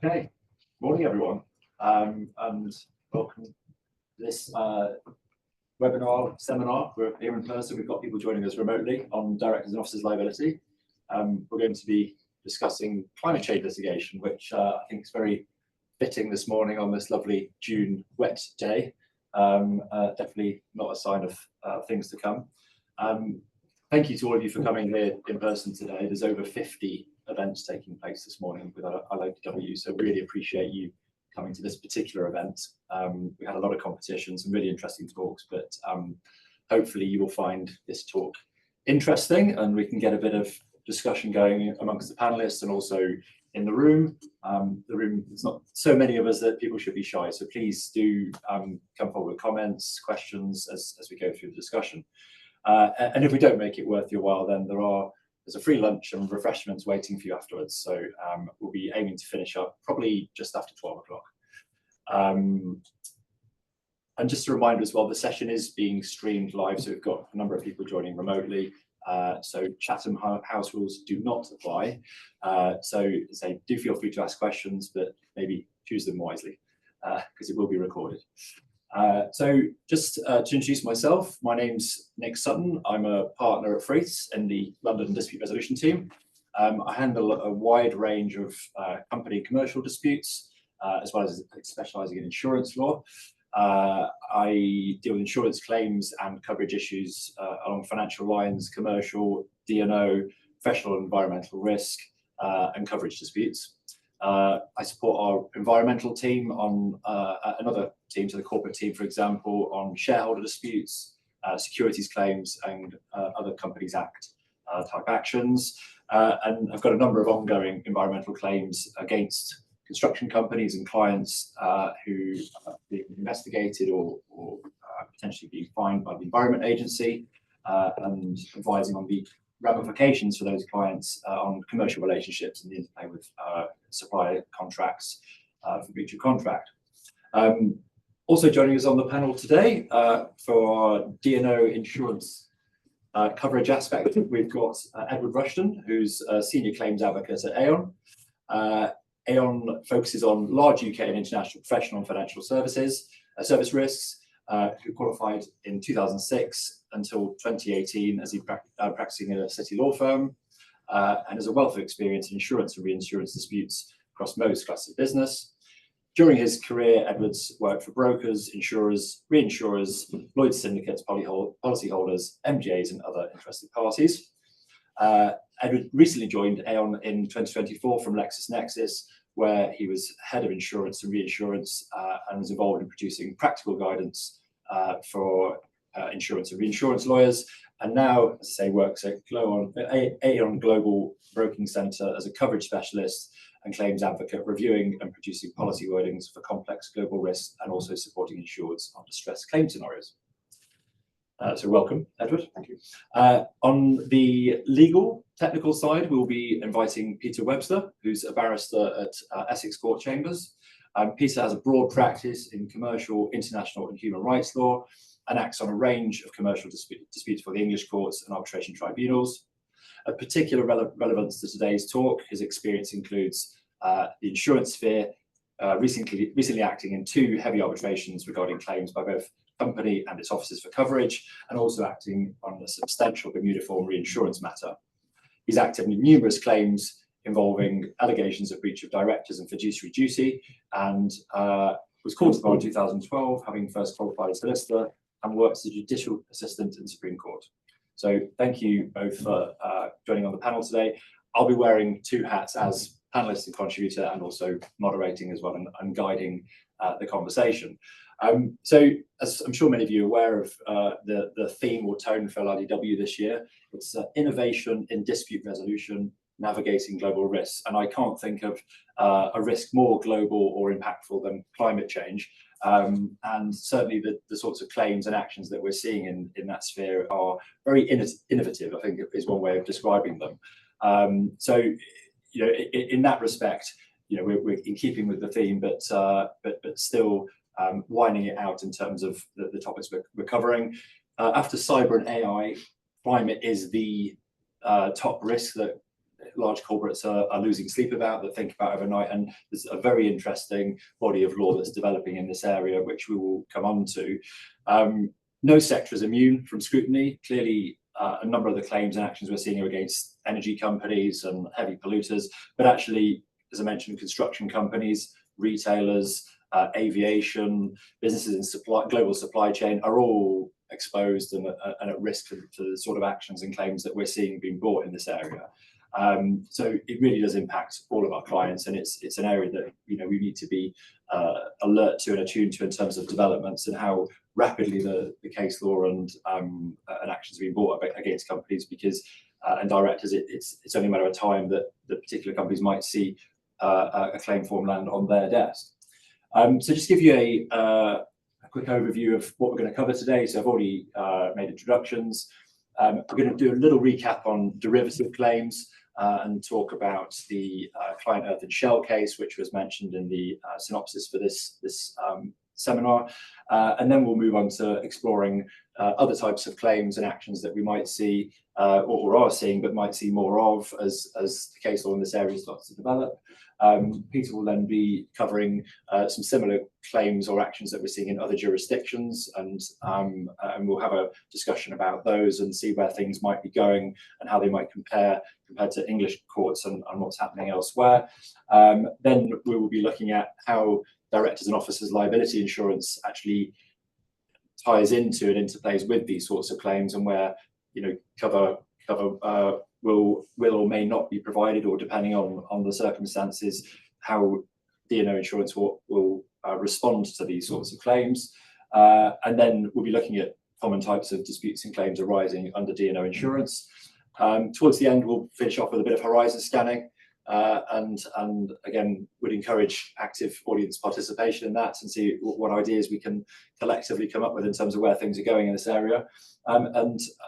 Okay, morning everyone, and welcome to this webinar seminar. We're here in person. We've got people joining us remotely on directors and officers liability. We're going to be discussing climate change litigation, which I think is very fitting this morning on this lovely June wet day. Definitely not a sign of things to come. Thank you to all of you for coming here in person today. There's over 50 events taking place this morning with our LOW, so really appreciate you coming to this particular event. We had a lot of competition, some really interesting talks, but hopefully you will find this talk interesting and we can get a bit of discussion going amongst the panelists and also in the room. There's not so many of us that people should be shy, so please do come forward with comments, questions as we go through the discussion. And if we don't make it worth your while, then there's a free lunch and refreshments waiting for you afterwards. So we'll be aiming to finish up probably just after 12 o'clock. And just a reminder as well, the session is being streamed live, so we've got a number of people joining remotely. So Chatham House rules do not apply. So do feel free to ask questions, but maybe choose them wisely because it will be recorded. So just to introduce myself, my name's Nick Sutton. I'm a partner at Freeths in the London Dispute Resolution team. I handle a wide range of company commercial disputes, as well as specialising in insurance law. I deal with insurance claims and coverage issues along financial lines, commercial, D&O, professional and environmental risk, and coverage disputes. I support our environmental team on another team, so the corporate team, for example, on shareholder disputes, securities claims, and other Companies Act type actions. And I've got a number of ongoing environmental claims against construction companies and clients who are being investigated or potentially being fined by the Environment Agency, and advising on the ramifications for those clients on commercial relationships and the interplay with supplier contracts for breach of contract. Also joining us on the panel today for our D&O insurance coverage aspect, we've got Edward Rushton, who's a senior claims advocate at Aon. Aon focuses on large UK and international professional and financial services, service risks, who qualified in 2006 until 2018 as he practicing in a city law firm, and has a wealth of experience in insurance and reinsurance disputes across most classes of business. During his career, Edwards worked for brokers, insurers, reinsurers, Lloyd's syndicates, policyholders, MGAs, and other interested parties. Edward recently joined Aon in 2024 from LexisNexis, where he was head of insurance and reinsurance and was involved in producing practical guidance for insurance and reinsurance lawyers. And now, as I say, works at Aon Global Broking Centre as a coverage specialist and claims advocate, reviewing and producing policy wordings for complex global risks and also supporting insureds on distressed claim scenarios. So welcome, Edward. Thank you. On the legal technical side, we'll be inviting Peter Webster, who's a barrister at Essex Court Chambers. Peter has a broad practice in commercial, international and human rights law and acts on a range of commercial disputes for the English courts and arbitration tribunals. Of particular relevance to today's talk, his experience includes the insurance sphere, recently acting in 2 heavy arbitrations regarding claims by both company and its officers for coverage, and also acting on a substantial Bermuda form reinsurance matter. He's acted in numerous claims involving allegations of breach of directors and fiduciary duty, and was called to the bar in 2012, having first qualified as solicitor, and worked as a judicial assistant in the Supreme Court. So thank you both for joining on the panel today. I'll be wearing 2 hats as panelist and contributor, and also moderating as well and guiding the conversation. So as I'm sure many of you are aware of the theme or tone for LIDW this year, it's innovation in dispute resolution, navigating global risks. And I can't think of a risk more global or impactful than climate change. And certainly the sorts of claims and actions that we're seeing in that sphere are very innovative, I think is one way of describing them. So, you know, in that respect, you know, we're in keeping with the theme, but still winding it out in terms of the topics we're covering. After cyber and AI, climate is the top risk that large corporates are losing sleep about, that think about overnight. And there's a very interesting body of law that's developing in this area, which we will come on to. No sector is immune from scrutiny. Clearly, a number of the claims and actions we're seeing are against energy companies and heavy polluters, but actually, as I mentioned, construction companies, retailers, aviation, businesses in global supply chain are all exposed and at risk to the sort of actions and claims that we're seeing being brought in this area. So it really does impact all of our clients, and it's an area that we need to be alert to and attuned to in terms of developments and how rapidly the case law and actions are being brought against companies, because and directors, it's only a matter of time that the particular companies might see a claim form land on their desk. So just give you a quick overview of what we're going to cover today. So I've already made introductions. We're going to do a little recap on derivative claims and talk about the Client Earth and Shell case, which was mentioned in the synopsis for this seminar. And then we'll move on to exploring other types of claims and actions that we might see or are seeing, but might see more of as the case law in this area starts to develop. Peter will then be covering some similar claims or actions that we're seeing in other jurisdictions, and we'll have a discussion about those and see where things might be going and how they might compare compared to English courts and what's happening elsewhere. Then we will be looking at how directors and officers liability insurance actually ties into and interplays with these sorts of claims, and where cover will or may not be provided, or depending on the circumstances, how D&O insurance will respond to these sorts of claims. And then we'll be looking at common types of disputes and claims arising under D&O insurance. Towards the end, we'll finish off with a bit of horizon scanning, and again, would encourage active audience participation in that and see what ideas we can collectively come up with in terms of where things are going in this area.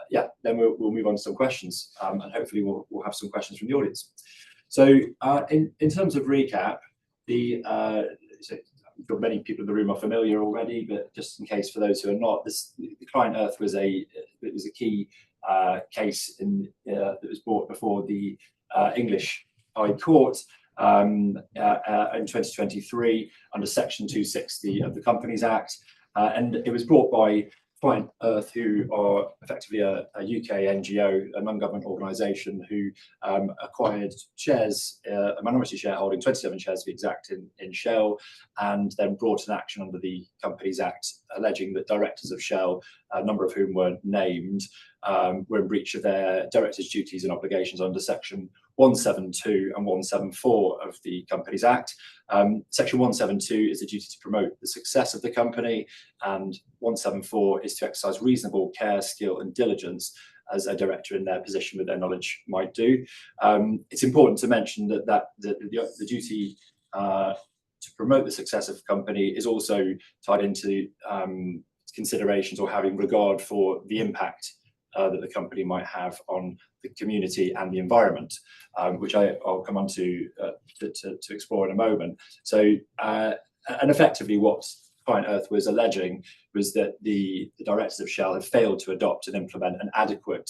Yeah, then we'll move on to some questions, and hopefully we'll have some questions from the audience. So in terms of recap, so I'm sure many people in the room are familiar already, but just in case for those who are not, the Client Earth was a key case that was brought before the English High Court in 2023 under Section 260 of the Companies Act, and it was brought by Client Earth, who are effectively a UK NGO, a non-government organisation, who acquired shares, a minority shareholding, 27 shares to be exact, in Shell, and then brought an action under the Companies Act alleging that directors of Shell, a number of whom were named, were in breach of their directors' duties and obligations under Section 172 and 174 of the Companies Act. Section 172 is the duty to promote the success of the company, and 174 is to exercise reasonable care, skill and diligence as a director in their position with their knowledge might do. It's important to mention that the duty to promote the success of the company is also tied into considerations or having regard for the impact that the company might have on the community and the environment, which I'll come on to explore in a moment. So, and effectively what Client Earth was alleging was that the directors of Shell had failed to adopt and implement an adequate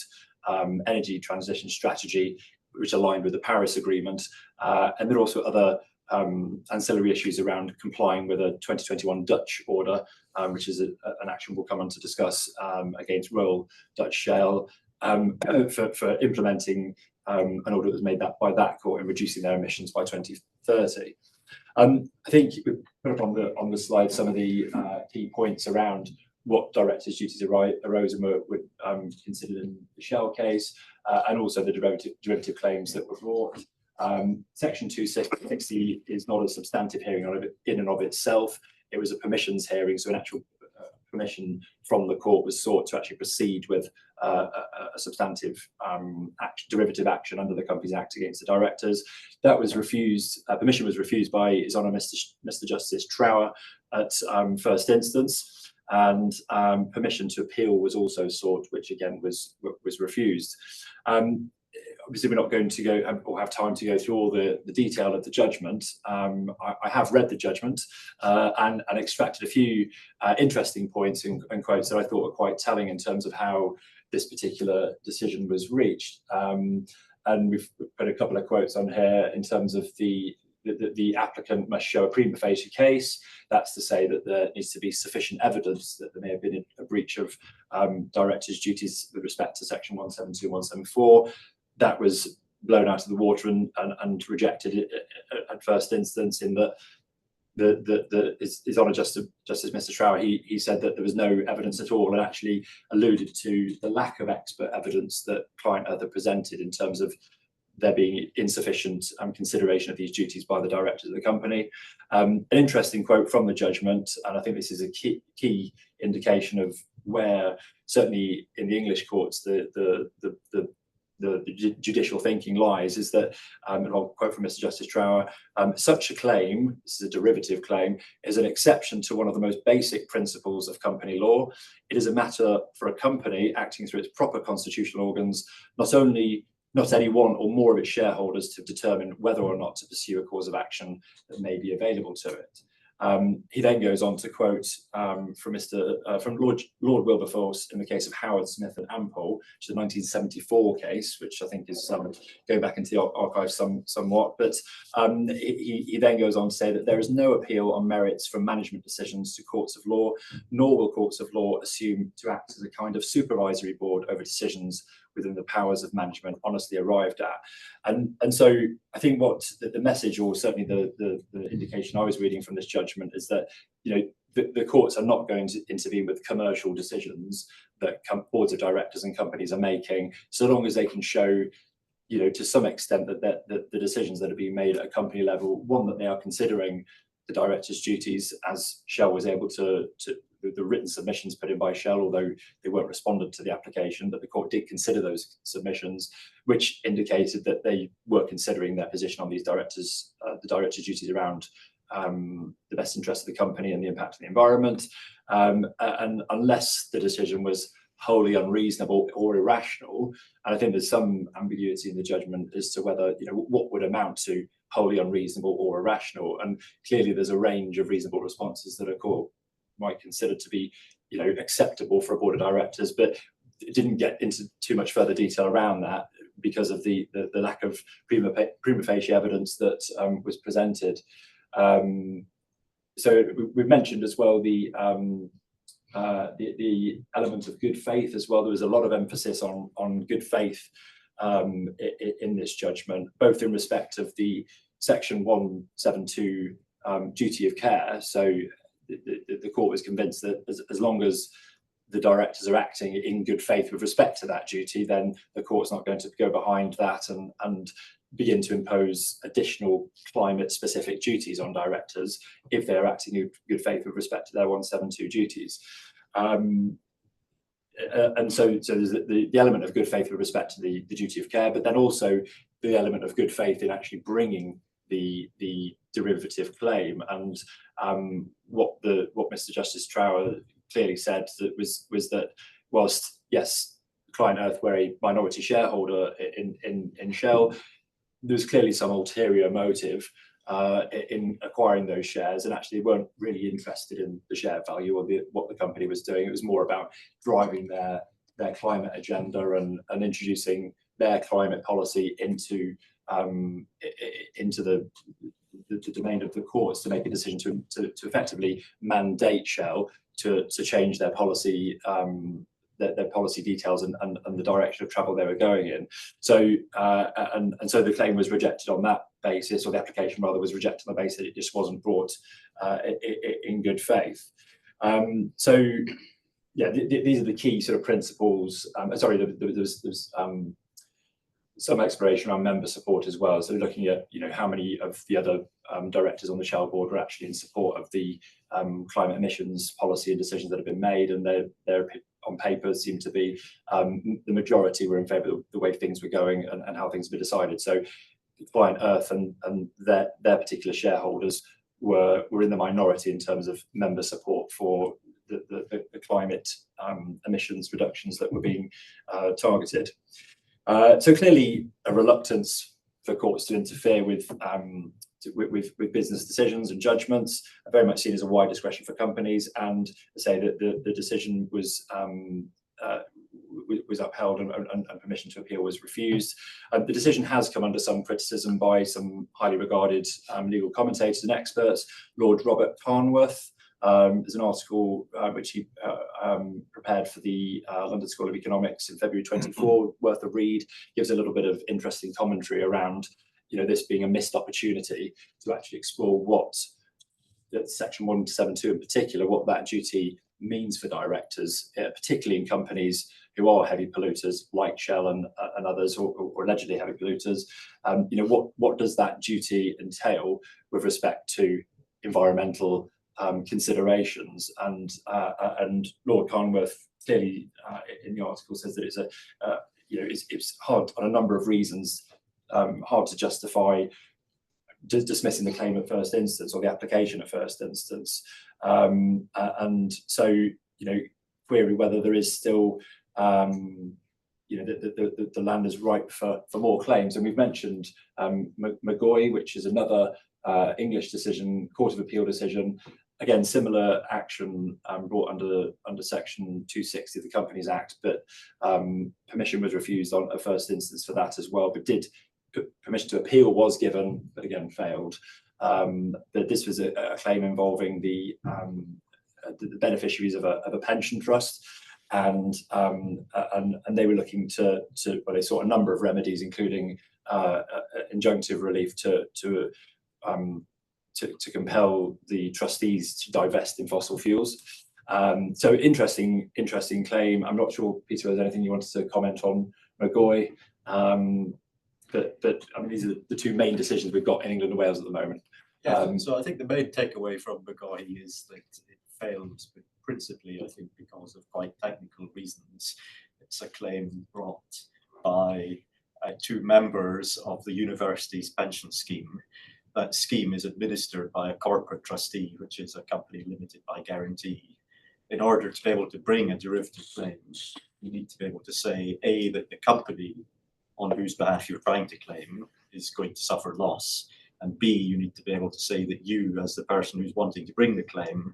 energy transition strategy which aligned with the Paris Agreement, and there are also other ancillary issues around complying with a 2021 Dutch order, which is an action we'll come on to discuss against Royal Dutch Shell for implementing an order that was made by that court in reducing their emissions by 2030. I think we put up on the slide some of the key points around what directors' duties arose and were considered in the Shell case, and also the derivative claims that were brought. Section 260 is not a substantive hearing in and of itself. It was a permissions hearing, so an actual permission from the court was sought to actually proceed with a substantive derivative action under the Companies Act against the directors. That was refused. Permission was refused by His Honour Mr. Justice Trower at first instance, and permission to appeal was also sought, which again was refused. Obviously, we're not going to go or have time to go through all the detail of the judgment. I have read the judgment and extracted a few interesting points and quotes that I thought were quite telling in terms of how this particular decision was reached. and we've put a couple of quotes on here in terms of the applicant must show a prima facie case. That's to say that there needs to be sufficient evidence that there may have been a breach of directors' duties with respect to section 172 and 174. That was blown out of the water and rejected at first instance, in that his Honour Justice Mr. Trower, he said that there was no evidence at all, and actually alluded to the lack of expert evidence that client Earth had presented in terms of there being insufficient consideration of these duties by the directors of the company. An interesting quote from the judgment, and I think this is a key indication of where, certainly in the English courts, the judicial thinking lies, is that, and I'll quote from Mr. Justice Trower, such a claim, this is a derivative claim, is an exception to one of the most basic principles of company law. It is a matter for a company acting through its proper constitutional organs, not any one or more of its shareholders, to determine whether or not to pursue a cause of action that may be available to it. He then goes on to quote from Lord Wilberforce in the case of Howard, Smith and Ampole, which is a 1974 case, which I think is going back into the archives somewhat. But he then goes on to say that there is no appeal on merits from management decisions to courts of law, nor will courts of law assume to act as a kind of supervisory board over decisions within the powers of management honestly arrived at. And so I think what the message, or certainly the indication I was reading from this judgment, is that, you know, the courts are not going to intervene with commercial decisions that boards of directors and companies are making, so long as they can show, you know, to some extent that the decisions that are being made at a company level, one, that they are considering the director's duties, as Shell was able to the written submissions put in by Shell, although they weren't responded to the application, but the court did consider those submissions, which indicated that they were considering their position on these directors, the director's duties around the best interest of the company and the impact of the environment. And unless the decision was wholly unreasonable or irrational, and I think there's some ambiguity in the judgment as to whether, you know, what would amount to wholly unreasonable or irrational, and clearly there's a range of reasonable responses that a court might consider to be, you know, acceptable for a board of directors, but it didn't get into too much further detail around that because of the lack of prima facie evidence that was presented. So we've mentioned as well the element of good faith as well. There was a lot of emphasis on good faith in this judgment, both in respect of the section 172 duty of care. So the court was convinced that as long as the directors are acting in good faith with respect to that duty, then the court's not going to go behind that and begin to impose additional climate-specific duties on directors if they're acting in good faith with respect to their 172 duties. And so there's the element of good faith with respect to the duty of care, but then also the element of good faith in actually bringing the derivative claim. And what Mr. Justice Trower clearly said that was that whilst, yes, client Earth were a minority shareholder in Shell, there was clearly some ulterior motive in acquiring those shares, and actually weren't really interested in the share value or what the company was doing. It was more about driving their climate agenda and introducing their climate policy into the domain of the courts to make a decision to effectively mandate Shell to change their policy, their policy details and the direction of travel they were going in. So and so the claim was rejected on that basis, or the application rather was rejected on the basis that it just wasn't brought in good faith. So yeah, these are the key sort of principles. Sorry, there's some exploration around member support as well. So looking at, you know, how many of the other directors on the Shell board were actually in support of the climate emissions policy and decisions that have been made, and their on paper seem to be the majority were in favour of the way things were going and how things were decided. So client Earth and their particular shareholders were in the minority in terms of member support for the climate emissions reductions that were being targeted. So clearly a reluctance for courts to interfere with business decisions and judgments are very much seen as a wide discretion for companies, and say that the decision was was upheld and permission to appeal was refused. The decision has come under some criticism by some highly regarded legal commentators and experts. Lord Robert Carnworth, there's an article which he prepared for the London School of Economics in February 24, worth a read, gives a little bit of interesting commentary around, this being a missed opportunity to actually explore what Section 172 in particular, what that duty means for directors, particularly in companies who are heavy polluters like Shell and others, or allegedly heavy polluters. What does that duty entail with respect to environmental considerations? And Lord Carnworth clearly in the article says that it's hard on a number of reasons, hard to justify dismissing the claim at first instance, or the application at first instance, and so query whether there is still the land is ripe for more claims. And we've mentioned McGoy, which is another English decision, Court of Appeal decision, again similar action brought under Section 260 of the Companies Act, but permission was refused on a first instance for that as well, but permission to appeal was given, but again failed. But this was a claim involving the beneficiaries of a pension trust, and they were looking to they sought a number of remedies, including injunctive relief to compel the trustees to divest in fossil fuels. So interesting claim. I'm not sure, Peter, there's anything you wanted to comment on McGoy. But I mean, these are the two main decisions we've got in England and Wales at the moment. Yeah, so I think the main takeaway from McGoy is that it failed, but principally, I think, because of quite technical reasons. It's a claim brought by two members of the university's pension scheme. That scheme is administered by a corporate trustee, which is a company limited by guarantee. In order to be able to bring a derivative claim, you need to be able to say, A, that the company on whose behalf you're trying to claim is going to suffer loss, and B, you need to be able to say that you, as the person who's wanting to bring the claim,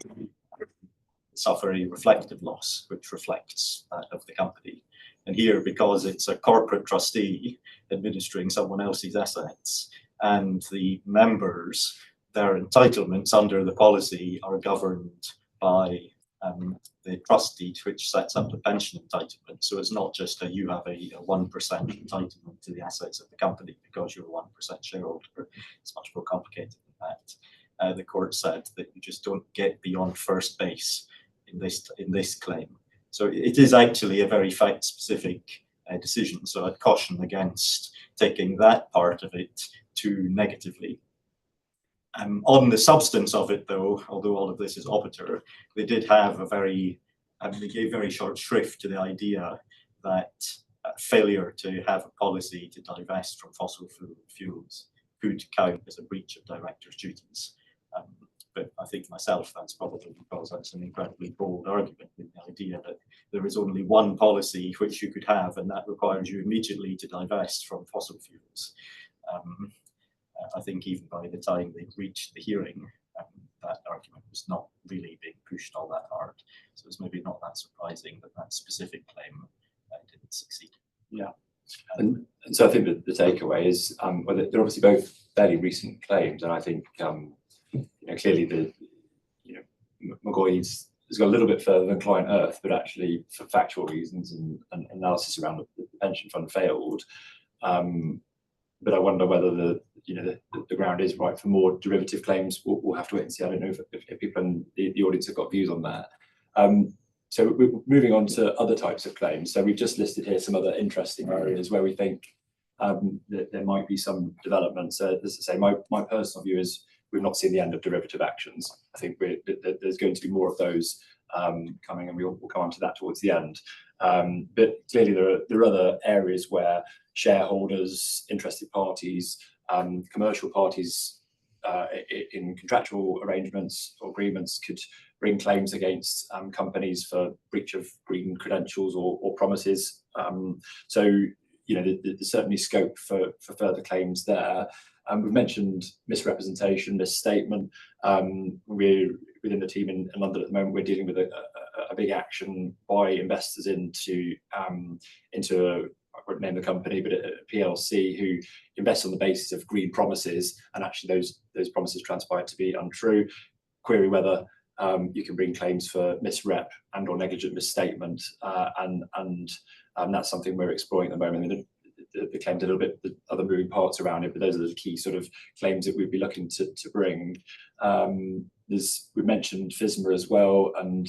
suffer a reflective loss, which reflects that of the company. And here, because it's a corporate trustee administering someone else's assets, and the members, their entitlements under the policy are governed by the trust deed, which sets up the pension entitlement. So it's not just you have a 1% entitlement to the assets of the company because you're a 1% shareholder. It's much more complicated than that. The court said that you just don't get beyond first base in this claim. So it is actually a very fact-specific decision. So I'd caution against taking that part of it too negatively. On the substance of it, though, although all of this is obiter, they did have they gave very short shrift to the idea that failure to have a policy to divest from fossil fuels could count as a breach of directors' duties. But I think myself, that's probably because that's an incredibly bold argument, with the idea that there is only one policy which you could have, and that requires you immediately to divest from fossil fuels. I think even by the time they reached the hearing, that argument was not really being pushed all that hard. So it's maybe not that surprising that that specific claim didn't succeed. Yeah, and so I think that the takeaway is, well, they're obviously both fairly recent claims, and I think clearly McGoy's has got a little bit further than Client Earth, but actually for factual reasons and analysis around the pension fund failed. But I wonder whether the ground is right for more derivative claims. We'll have to wait and see. I don't know if people in the audience have got views on that. So we're moving on to other types of claims. So we've just listed here some other interesting areas where we think that there might be some developments. As I say, my personal view is we've not seen the end of derivative actions. I think there's going to be more of those coming, and we'll come on to that towards the end. But clearly there are other areas where shareholders, interested parties, commercial parties in contractual arrangements or agreements could bring claims against companies for breach of green credentials or promises. So there's certainly scope for further claims there. We've mentioned misrepresentation, misstatement. We're within the team in London at the moment. We're dealing with a big action by investors into I won't name the company, but a PLC who invest on the basis of green promises, and actually those promises transpired to be untrue. Query whether you can bring claims for misrep and or negligent misstatement, and that's something we're exploring at the moment. I mean, the claims a little bit, the other moving parts around it, but those are the key sort of claims that we'd be looking to bring. We mentioned FSMA as well, and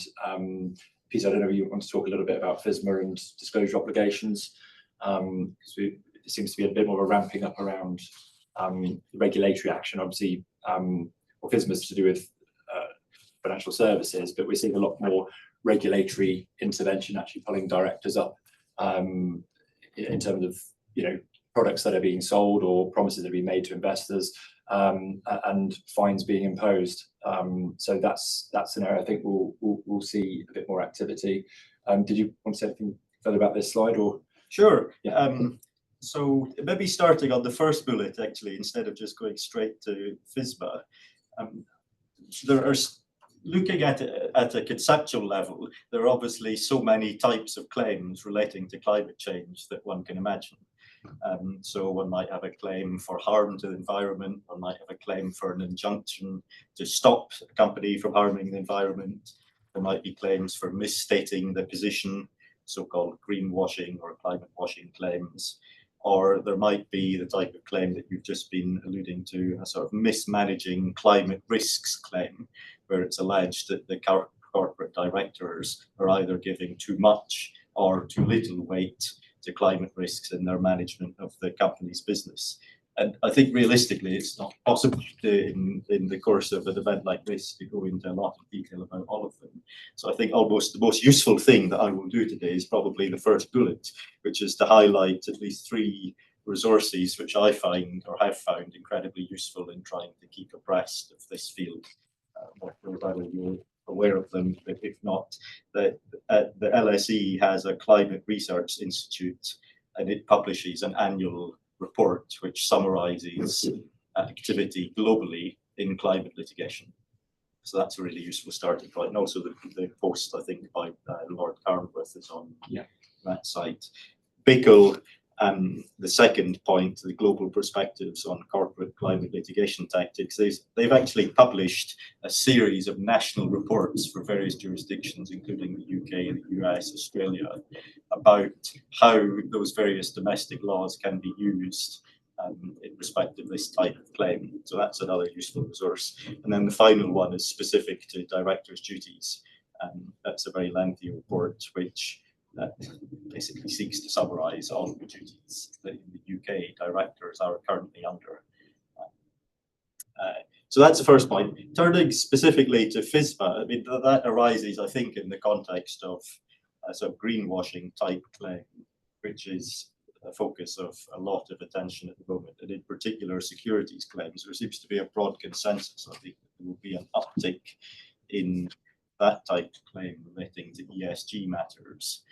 Peter, I don't know if you want to talk a little bit about FSMA and disclosure obligations, because it seems to be a bit more of a ramping up around the regulatory action. Obviously, FSMA is to do with financial services, but we're seeing a lot more regulatory intervention actually pulling directors up in terms of products that are being sold or promises that are being made to investors, and fines being imposed. So that's an area I think we'll see a bit more activity. Did you want to say anything further about this slide, or? Sure. Yeah. So maybe starting on the first bullet, actually, instead of just going straight to FSMA, there are, looking at a conceptual level, there are obviously so many types of claims relating to climate change that one can imagine. So one might have a claim for harm to the environment, one might have a claim for an injunction to stop a company from harming the environment. There might be claims for misstating the position, so-called greenwashing or climate washing claims. Or there might be the type of claim that you've just been alluding to, a sort of mismanaging climate risks claim, where it's alleged that the corporate directors are either giving too much or too little weight to climate risks in their management of the company's business. And I think realistically, it's not possible in the course of an event like this to go into a lot of detail about all of them. So I think almost the most useful thing that I will do today is probably the first bullet, which is to highlight at least 3 resources which I find or have found incredibly useful in trying to keep abreast of this field. Whether you're aware of them, but if not, the LSE has a climate research institute, and it publishes an annual report which summarizes activity globally in climate litigation. So that's a really useful starting point. And also the post, I think, by Lord Carnworth is on that site. BICL, the second point, the global perspectives on corporate climate litigation tactics, they've actually published a series of national reports for various jurisdictions, including the UK, the US, Australia, about how those various domestic laws can be used in respect of this type of claim. So that's another useful resource. And then the final one is specific to directors' duties. That's a very lengthy report which basically seeks to summarise all of the duties that in the UK directors are currently under. So that's the first point. Turning specifically to FSMA, I mean, that arises, I think, in the context of a sort of greenwashing type claim, which is a focus of a lot of attention at the moment, and in particular securities claims. There seems to be a broad consensus, I think, that there will be an uptick in that type of claim relating to ESG matters.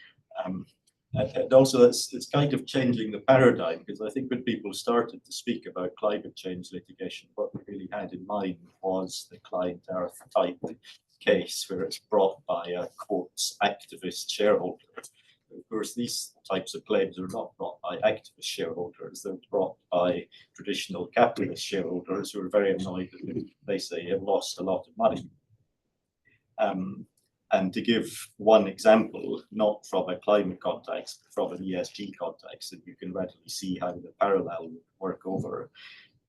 And also it's kind of changing the paradigm, because I think when people started to speak about climate change litigation, what they really had in mind was the Client Earth type case where it's brought by a quotes activist shareholder. Of course, these types of claims are not brought by activist shareholders, they're brought by traditional capitalist shareholders who are very annoyed that they say have lost a lot of money. And to give one example, not from a climate context, but from an ESG context, that you can readily see how the parallel would work over.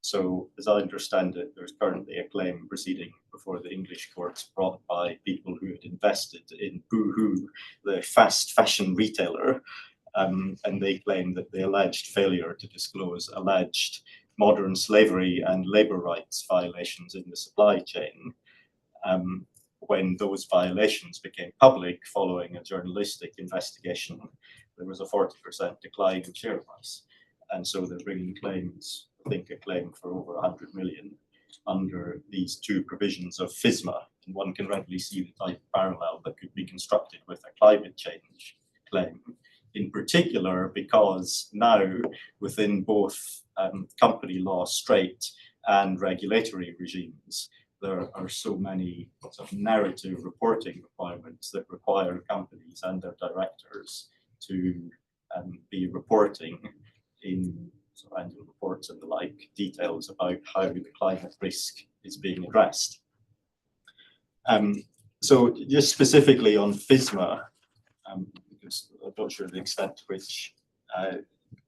So, as I understand it, there's currently a claim proceeding before the English courts brought by people who had invested in Boohoo, the fast fashion retailer, and they claim that the alleged failure to disclose alleged modern slavery and labour rights violations in the supply chain, when those violations became public following a journalistic investigation, there was a 40% decline in share price. And so they're bringing claims, I think a claim for over 100 million under these 2 provisions of FSMA. And one can readily see the type of parallel that could be constructed with a climate change claim, in particular because now within both company law straight and regulatory regimes, there are so many sort of narrative reporting requirements that require companies and their directors to be reporting in sort of annual reports and the like details about how the climate risk is being addressed. So just specifically on FSMA, because I'm not sure the extent to which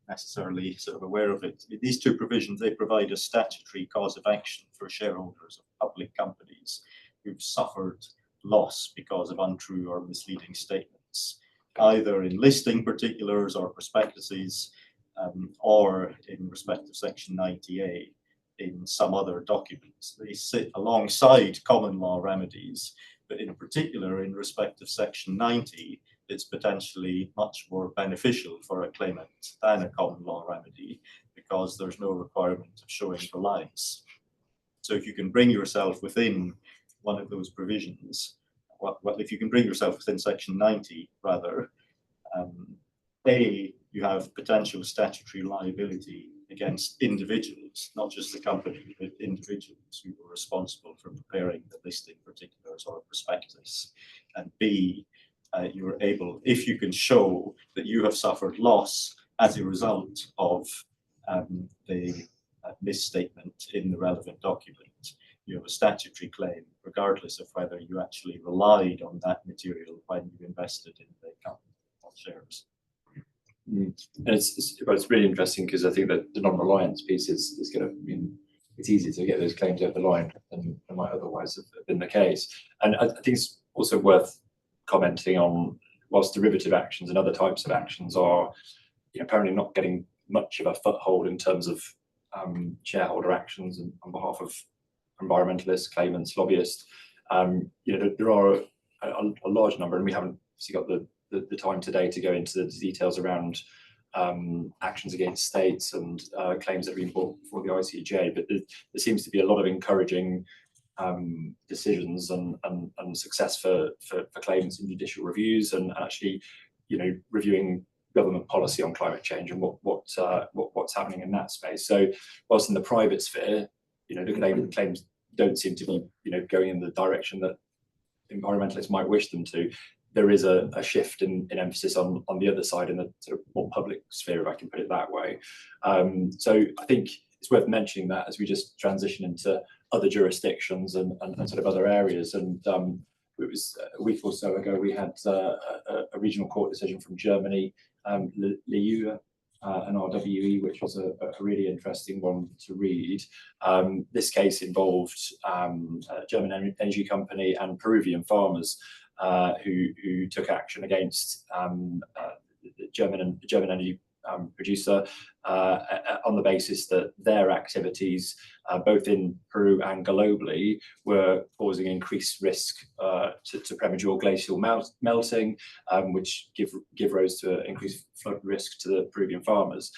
necessarily sort of aware of it. These two provisions, they provide a statutory cause of action for shareholders of public companies who've suffered loss because of untrue or misleading statements, either in listing particulars or prospectuses, or in respect of Section 90A in some other documents. They sit alongside common law remedies, but in particular in respect of Section 90, it's potentially much more beneficial for a claimant than a common law remedy because there's no requirement of showing reliance. So if you can bring yourself within one of those provisions, well, if you can bring yourself within Section 90, rather, you have potential statutory liability against individuals, not just the company, but individuals who were responsible for preparing the listing particulars or prospectus. And B, you're able, if you can show that you have suffered loss as a result of the misstatement in the relevant document, you have a statutory claim, regardless of whether you actually relied on that material when you invested in the company or shares. And it's really interesting because I think that the non-reliance piece is going to mean it's easier to get those claims over the line than might otherwise have been the case. And I think it's also worth commenting on, whilst derivative actions and other types of actions are apparently not getting much of a foothold in terms of shareholder actions and on behalf of environmentalists, claimants, lobbyists, there are a large number, and we haven't obviously got the time today to go into the details around actions against states and claims that have been brought before the ICJ, but there seems to be a lot of encouraging decisions and success for claimants in judicial reviews and actually reviewing government policy on climate change and what's happening in that space. So whilst in the private sphere, the claims don't seem to be going in the direction that environmentalists might wish them to, there is a shift in emphasis on the other side in the sort of more public sphere, if I can put it that way. So I think it's worth mentioning that as we just transition into other jurisdictions and sort of other areas. And it was a week or so ago, we had a regional court decision from Germany, Liu, an RWE, which was a really interesting one to read. This case involved a German energy company and Peruvian farmers who took action against the German energy producer on the basis that their activities, both in Peru and globally, were causing increased risk to premature glacial melting, which give rise to increased flood risk to the Peruvian farmers.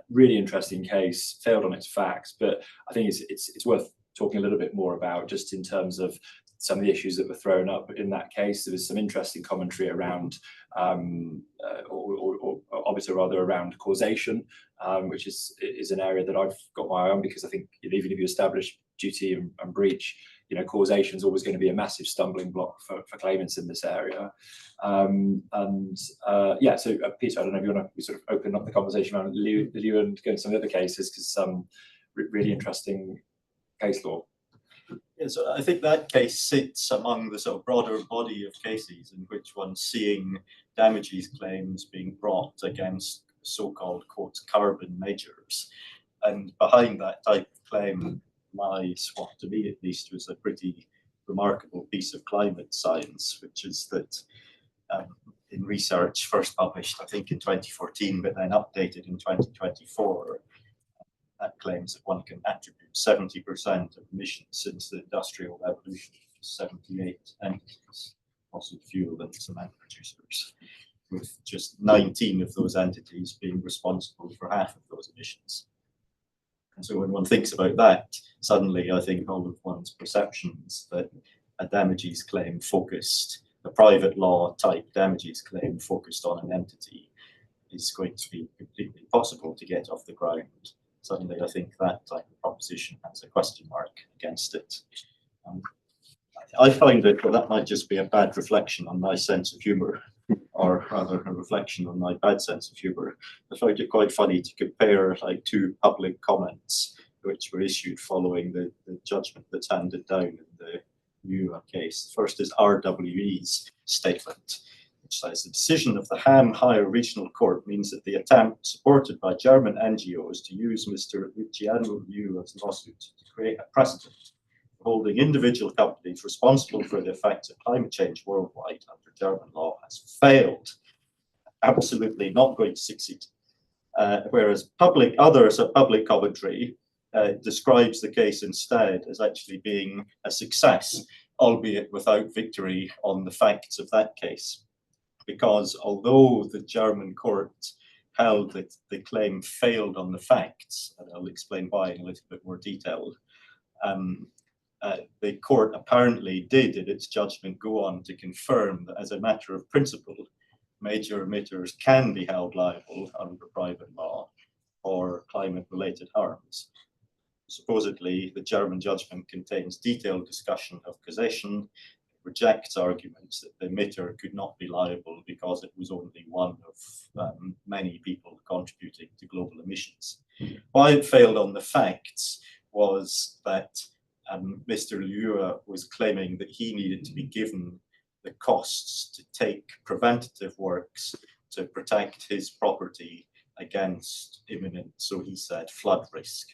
Really interesting case, failed on its facts, but I think it's worth talking a little bit more about, just in terms of some of the issues that were thrown up in that case. There was some interesting commentary around, or obviously rather around causation, which is an area that I've got my eye on, because I think even if you establish duty and breach, causation is always going to be a massive stumbling block for claimants in this area. Yeah, so Peter, I don't know if you want to sort of open up the conversation around Liu and go into some of the other cases, because really interesting case law. Yeah, so I think that case sits among the sort of broader body of cases in which one's seeing damages claims being brought against so-called, quote, carbon majors. And behind that type of claim lies what, to me at least, was a pretty remarkable piece of climate science, which is that in research first published, I think, in 2014, but then updated in 2024, that claims that one can attribute 70% of emissions since the Industrial Revolution to 78 entities, fossil fuel and cement producers, with just 19 of those entities being responsible for half of those emissions. And so when one thinks about that, suddenly I think all of one's perceptions that a damages claim focused the private law type damages claim focused on an entity is going to be completely impossible to get off the ground. Suddenly, I think that type of proposition has a question mark against it. I find that might just be a bad reflection on my sense of humour, or rather a reflection on my bad sense of humour. I find it quite funny to compare like two public comments which were issued following the judgment that's handed down in the new case. The first is RWE's statement, which says the decision of the Ham Higher Regional Court means that the attempt supported by German NGOs to use Mr. Luciano Liu's lawsuit to create a precedent holding individual companies responsible for the effects of climate change worldwide under German law has failed. Absolutely not going to succeed. Whereas public commentary describes the case instead as actually being a success, albeit without victory on the facts of that case. Because although the German court held that the claim failed on the facts, and I'll explain why in a little bit more detail, the court apparently did in its judgment go on to confirm that as a matter of principle, major emitters can be held liable under private law for climate-related harms. Supposedly, the German judgment contains detailed discussion of causation, rejects arguments that the emitter could not be liable because it was only one of many people contributing to global emissions. Why it failed on the facts was that Mr. Liu was claiming that he needed to be given the costs to take preventative works to protect his property against imminent, so he said, flood risk.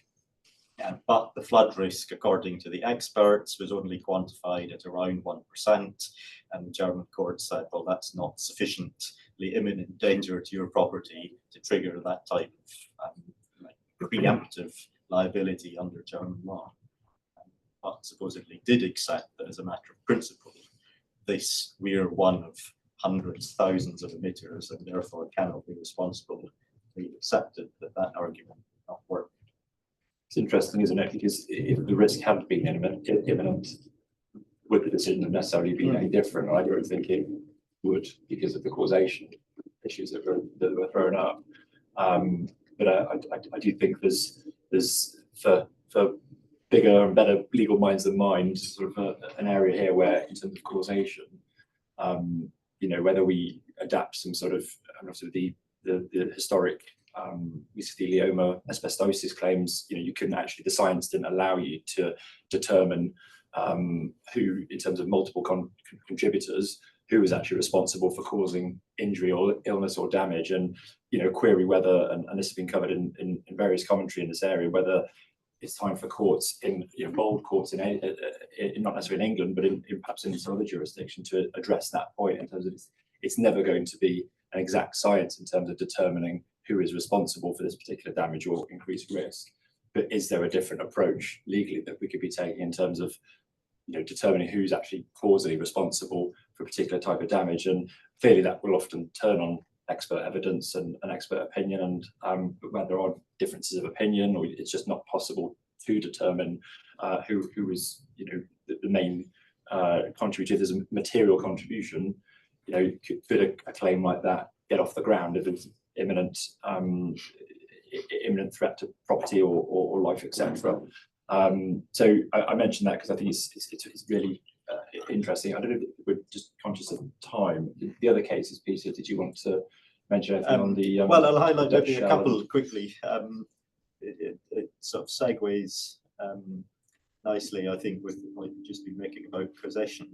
But the flood risk, according to the experts, was only quantified at around 1%. And the German court said, well, that's not sufficiently imminent danger to your property to trigger that type of preemptive liability under German law. But supposedly did accept that as a matter of principle, we're one of hundreds, thousands of emitters, and therefore cannot be responsible. We accepted that argument did not work. It's interesting, isn't it? Because if the risk hadn't been imminent, would the decision have necessarily been any different? I don't think it would, because of the causation issues that were thrown up. But I do think there's for bigger and better legal minds than mine, sort of an area here where, in terms of causation, whether we adapt some sort of the historic mesothelioma asbestosis claims, you couldn't actually, the science didn't allow you to determine who, in terms of multiple contributors, who was actually responsible for causing injury or illness or damage, and query whether, and this has been covered in various commentary in this area, whether it's time for courts bold courts in not necessarily in England, but in perhaps in some other jurisdiction to address that point, in terms of it's never going to be an exact science in terms of determining who is responsible for this particular damage or increased risk. But is there a different approach legally that we could be taking in terms of determining who's actually causally responsible for a particular type of damage? And clearly that will often turn on expert evidence and expert opinion, and where there are differences of opinion, or it's just not possible to determine who is the main contributor. If there's a material contribution, could a claim like that get off the ground if it's imminent threat to property or life, etc. So I mentioned that because I think it's really interesting. I don't know if we're just conscious of time. The other cases, Peter, did you want to mention anything on the? Well, I'll highlight maybe a couple quickly. It sort of segues nicely, I think, with what you've just been making about possession.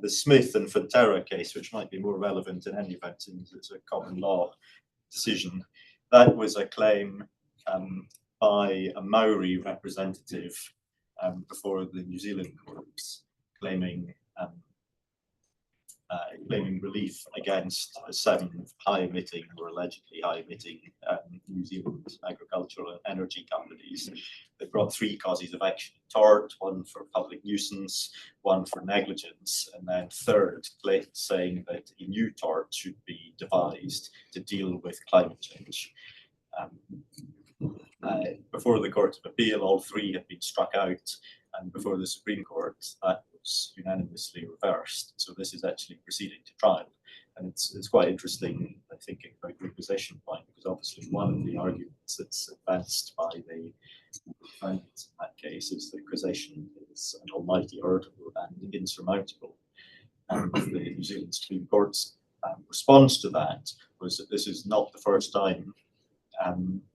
The Smith and Fonterra case, which might be more relevant in any event, since it's a common law decision, that was a claim by a Maori representative before the New Zealand courts, claiming relief against 7 high-emitting or allegedly high-emitting New Zealand agricultural and energy companies. They brought 3 causes of action: tort, 1 for public nuisance, 1 for negligence, and then third, saying that a new tort should be devised to deal with climate change. Before the Court of Appeal, all 3 had been struck out, and before the Supreme Court, that was unanimously reversed. So this is actually proceeding to trial. And it's quite interesting, I think, about the possession point, because obviously one of the arguments that's advanced by the defendant in that case is that causation is an almighty hurdle and insurmountable. And the New Zealand Supreme Court's response to that was that this is not the first time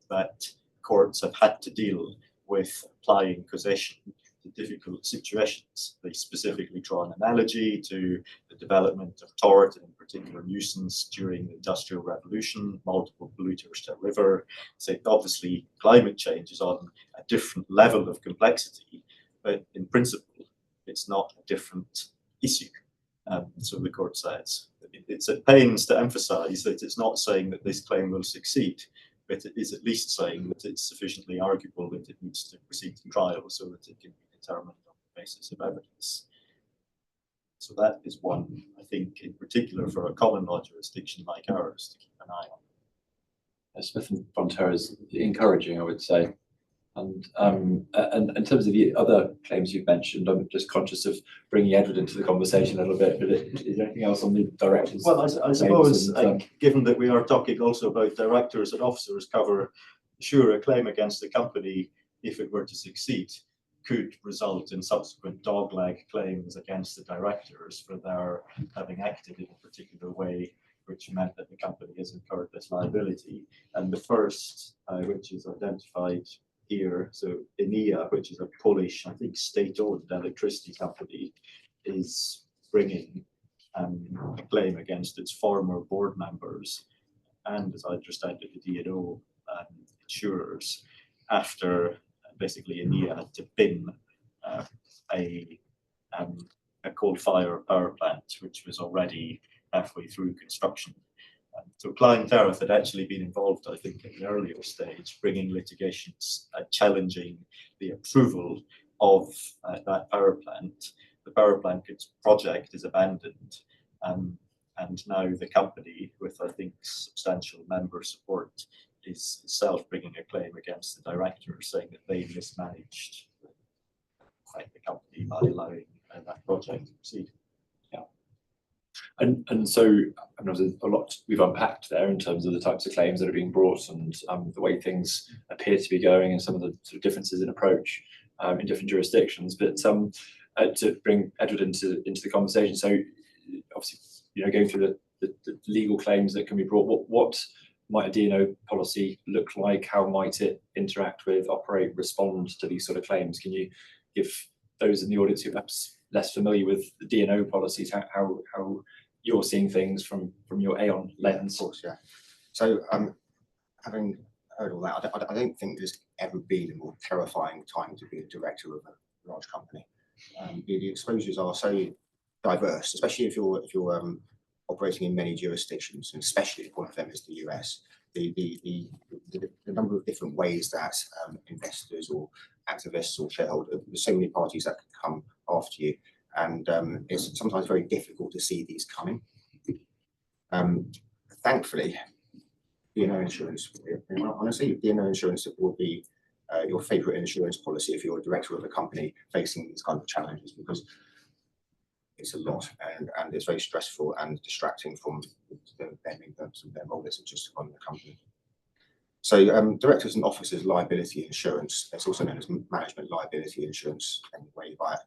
that courts have had to deal with applying causation to difficult situations. They specifically draw an analogy to the development of tort, and in particular nuisance during the Industrial Revolution, multiple polluters to a river. So obviously climate change is on a different level of complexity, but in principle it's not a different issue. So the court says it's at pains to emphasise that it's not saying that this claim will succeed, but it is at least saying that it's sufficiently arguable that it needs to proceed to trial so that it can be determined on the basis of evidence. So that is one, I think, in particular for a common law jurisdiction like ours to keep an eye on. Smith and Frontier is encouraging, I would say. And in terms of the other claims you've mentioned, I'm just conscious of bringing Edward into the conversation a little bit, but is there anything else on the directors? Well, I suppose, given that we are talking also about directors and officers, sure, a claim against the company, if it were to succeed, could result in subsequent dogleg claims against the directors for their having acted in a particular way, which meant that the company has incurred this liability. And the first, which is identified here, so ENEA, which is a Polish, I think, state-owned electricity company, is bringing a claim against its former board members and, as I understand it, the D&O insurers, after basically ENEA had to bin a coal-fired power plant, which was already halfway through construction. So Klein Tariff had actually been involved, I think, in the earlier stage, bringing litigations challenging the approval of that power plant. The power plant project is abandoned, and now the company, with I think substantial member support, is itself bringing a claim against the directors, saying that they mismanaged the company by allowing that project to proceed. And so I know there's a lot we've unpacked there in terms of the types of claims that are being brought and the way things appear to be going and some of the sort of differences in approach in different jurisdictions. But to bring Edward into the conversation, so obviously, going through the legal claims that can be brought, what might a D&O policy look like? How might it interact with, operate, respond to these sort of claims? Can you give those in the audience who are perhaps less familiar with the D&O policies how you're seeing things from your Aon lens? Of course, yeah. So having heard all that, I don't think there's ever been a more terrifying time to be a director of a large company. The exposures are so diverse, especially if you're operating in many jurisdictions, and especially if one of them is the US. The number of different ways that investors or activists or shareholders, there's so many parties that can come after you, and it's sometimes very difficult to see these coming. Thankfully, D&O insurance, honestly, D&O insurance will be your favourite insurance policy if you're a director of a company facing these kind of challenges, because it's a lot and it's very stressful and distracting from the main purpose of their role is just to run the company. So directors and officers liability insurance, it's also known as management liability insurance, anyway, by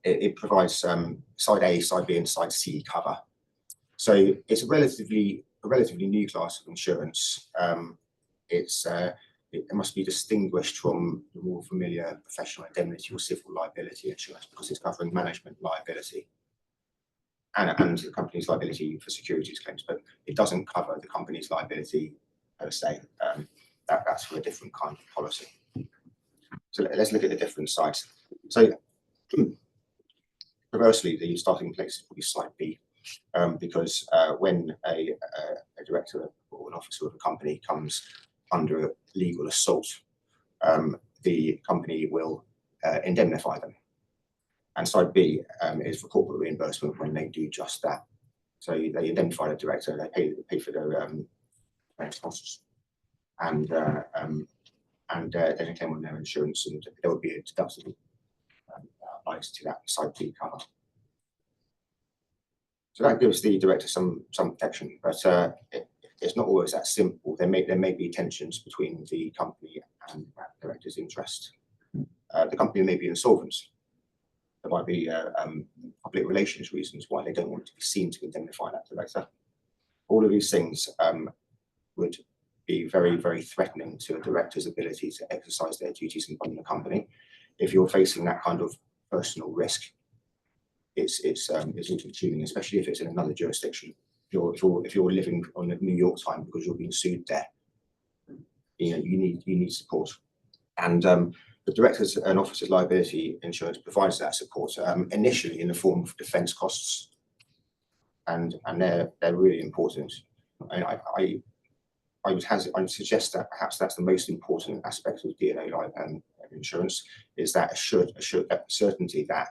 it provides side A, side B and side C cover. So it's a relatively new class of insurance. It must be distinguished from the more familiar professional indemnity or civil liability insurance because it's covering management liability and the company's liability for securities claims, but it doesn't cover the company's liability per se. That's for a different kind of policy. So let's look at the different sides. So perversely, the starting place is probably side B, because when a director or an officer of a company comes under legal assault, the company will indemnify them. And side B is for corporate reimbursement when they do just that. So they indemnify the director, they pay for their costs, and and then a claim on their insurance, and there would be a deductible applies to that side B cover. So that gives the director some protection, but it's not always that simple. There may be tensions between the company and that director's interest. The company may be insolvent. There might be public relations reasons why they don't want to be seen to indemnify that director. All of these things would be very, very threatening to a director's ability to exercise their duties in running the company. If you're facing that kind of personal risk, it's all-consuming, especially if it's in another jurisdiction. If you're living on the New York time because you're being sued there, you need support. And the directors and officers liability insurance provides that support initially in the form of defence costs, and they're really important. And I would suggest that perhaps that's the most important aspect of D&O insurance, is that assured certainty that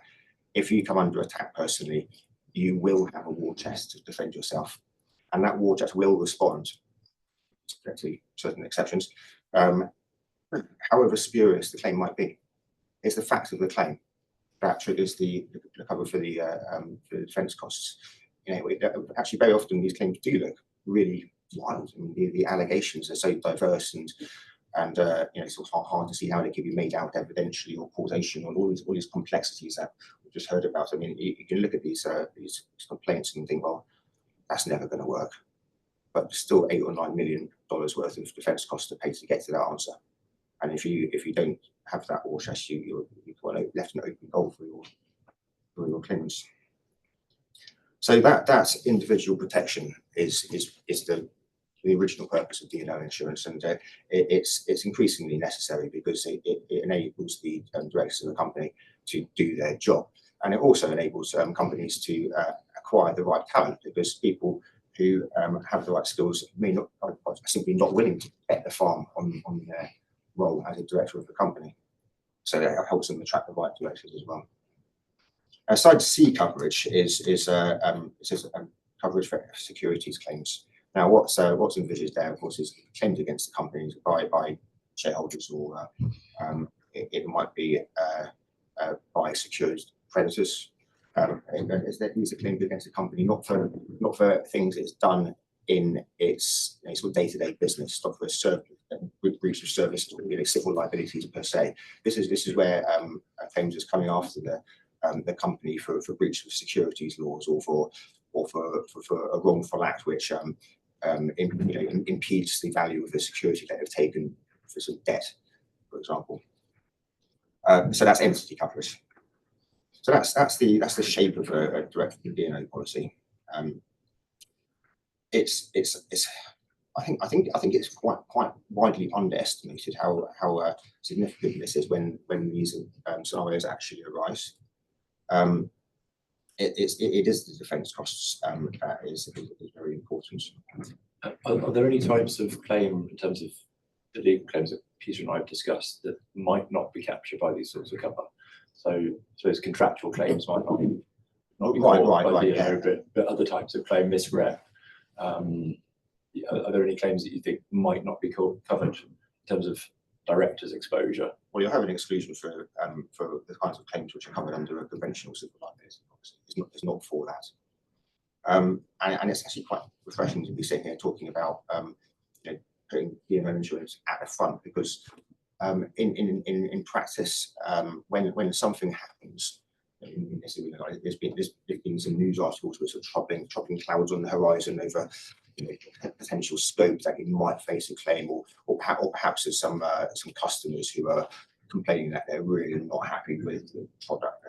if you come under attack personally, you will have a war chest to defend yourself, and that war chest will respond, to certain exceptions, however spurious the claim might be. It's the fact of the claim that triggers the cover for the defence costs. Actually, very often these claims do look really wild. I mean, the allegations are so diverse and it's sort of hard to see how they can be made out evidentially or causation, or all these complexities that we've just heard about. I mean, you can look at these complaints and think, well, that's never going to work. But still $8 or $9 million worth of defence costs to pay to get to that answer. And if you don't have that war chest, you're left an open goal for your claims. So that individual protection is the original purpose of D&O insurance, and it's increasingly necessary because it enables the directors of the company to do their job, and it also enables companies to acquire the right talent, because people who have the right skills are simply not willing to bet the farm on their role as a director of the company. So that helps them attract the right directors as well. Side C coverage is coverage for securities claims. Now, what's envisaged there, of course, is claims against the companies by shareholders, or it might be by secured creditors. These are claims against the company, not for things it's done in its sort of day-to-day business, not for breach of service, civil liabilities per se. This is where claims is coming after the company for breach of securities laws, or for a wrongful act which impedes the value of the security that they've taken for some debt, for example. So that's entity coverage. So that's the shape of a direct D&O policy. I think it's quite widely underestimated how significant this is when these scenarios actually arise. It is the defence costs that is very important. Are there any types of claim, in terms of the legal claims that Peter and I have discussed, that might not be captured by these sorts of cover? So those contractual claims might not be right, but other types of claim, misrep. Are there any claims that you think might not be covered in terms of director's exposure? Well, you'll have an exclusion for the kinds of claims which are covered under a conventional civil liability policy. It's not for that. And it's actually quite refreshing to be sitting here talking about putting D&O insurance at the front, because in practice, when something happens, there's been some news articles with troubling clouds on the horizon over potential scope that you might face a claim, or perhaps there's some customers who are complaining that they're really not happy with the product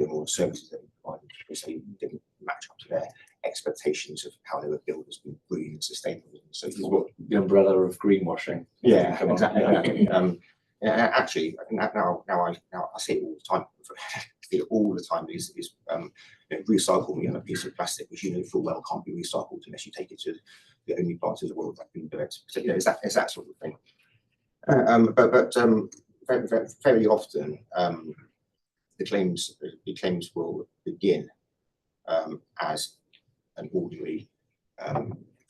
or the services that they provided, because they didn't match up to their expectations of how they were built as being green and sustainable. So the umbrella of greenwashing. Yeah, exactly. Actually, now I see it all the time. I see it all the time. These recycle a piece of plastic which full well can't be recycled unless you take it to the only parts of the world that can do it. So it's that sort of thing. But very often the claims will begin as an ordinary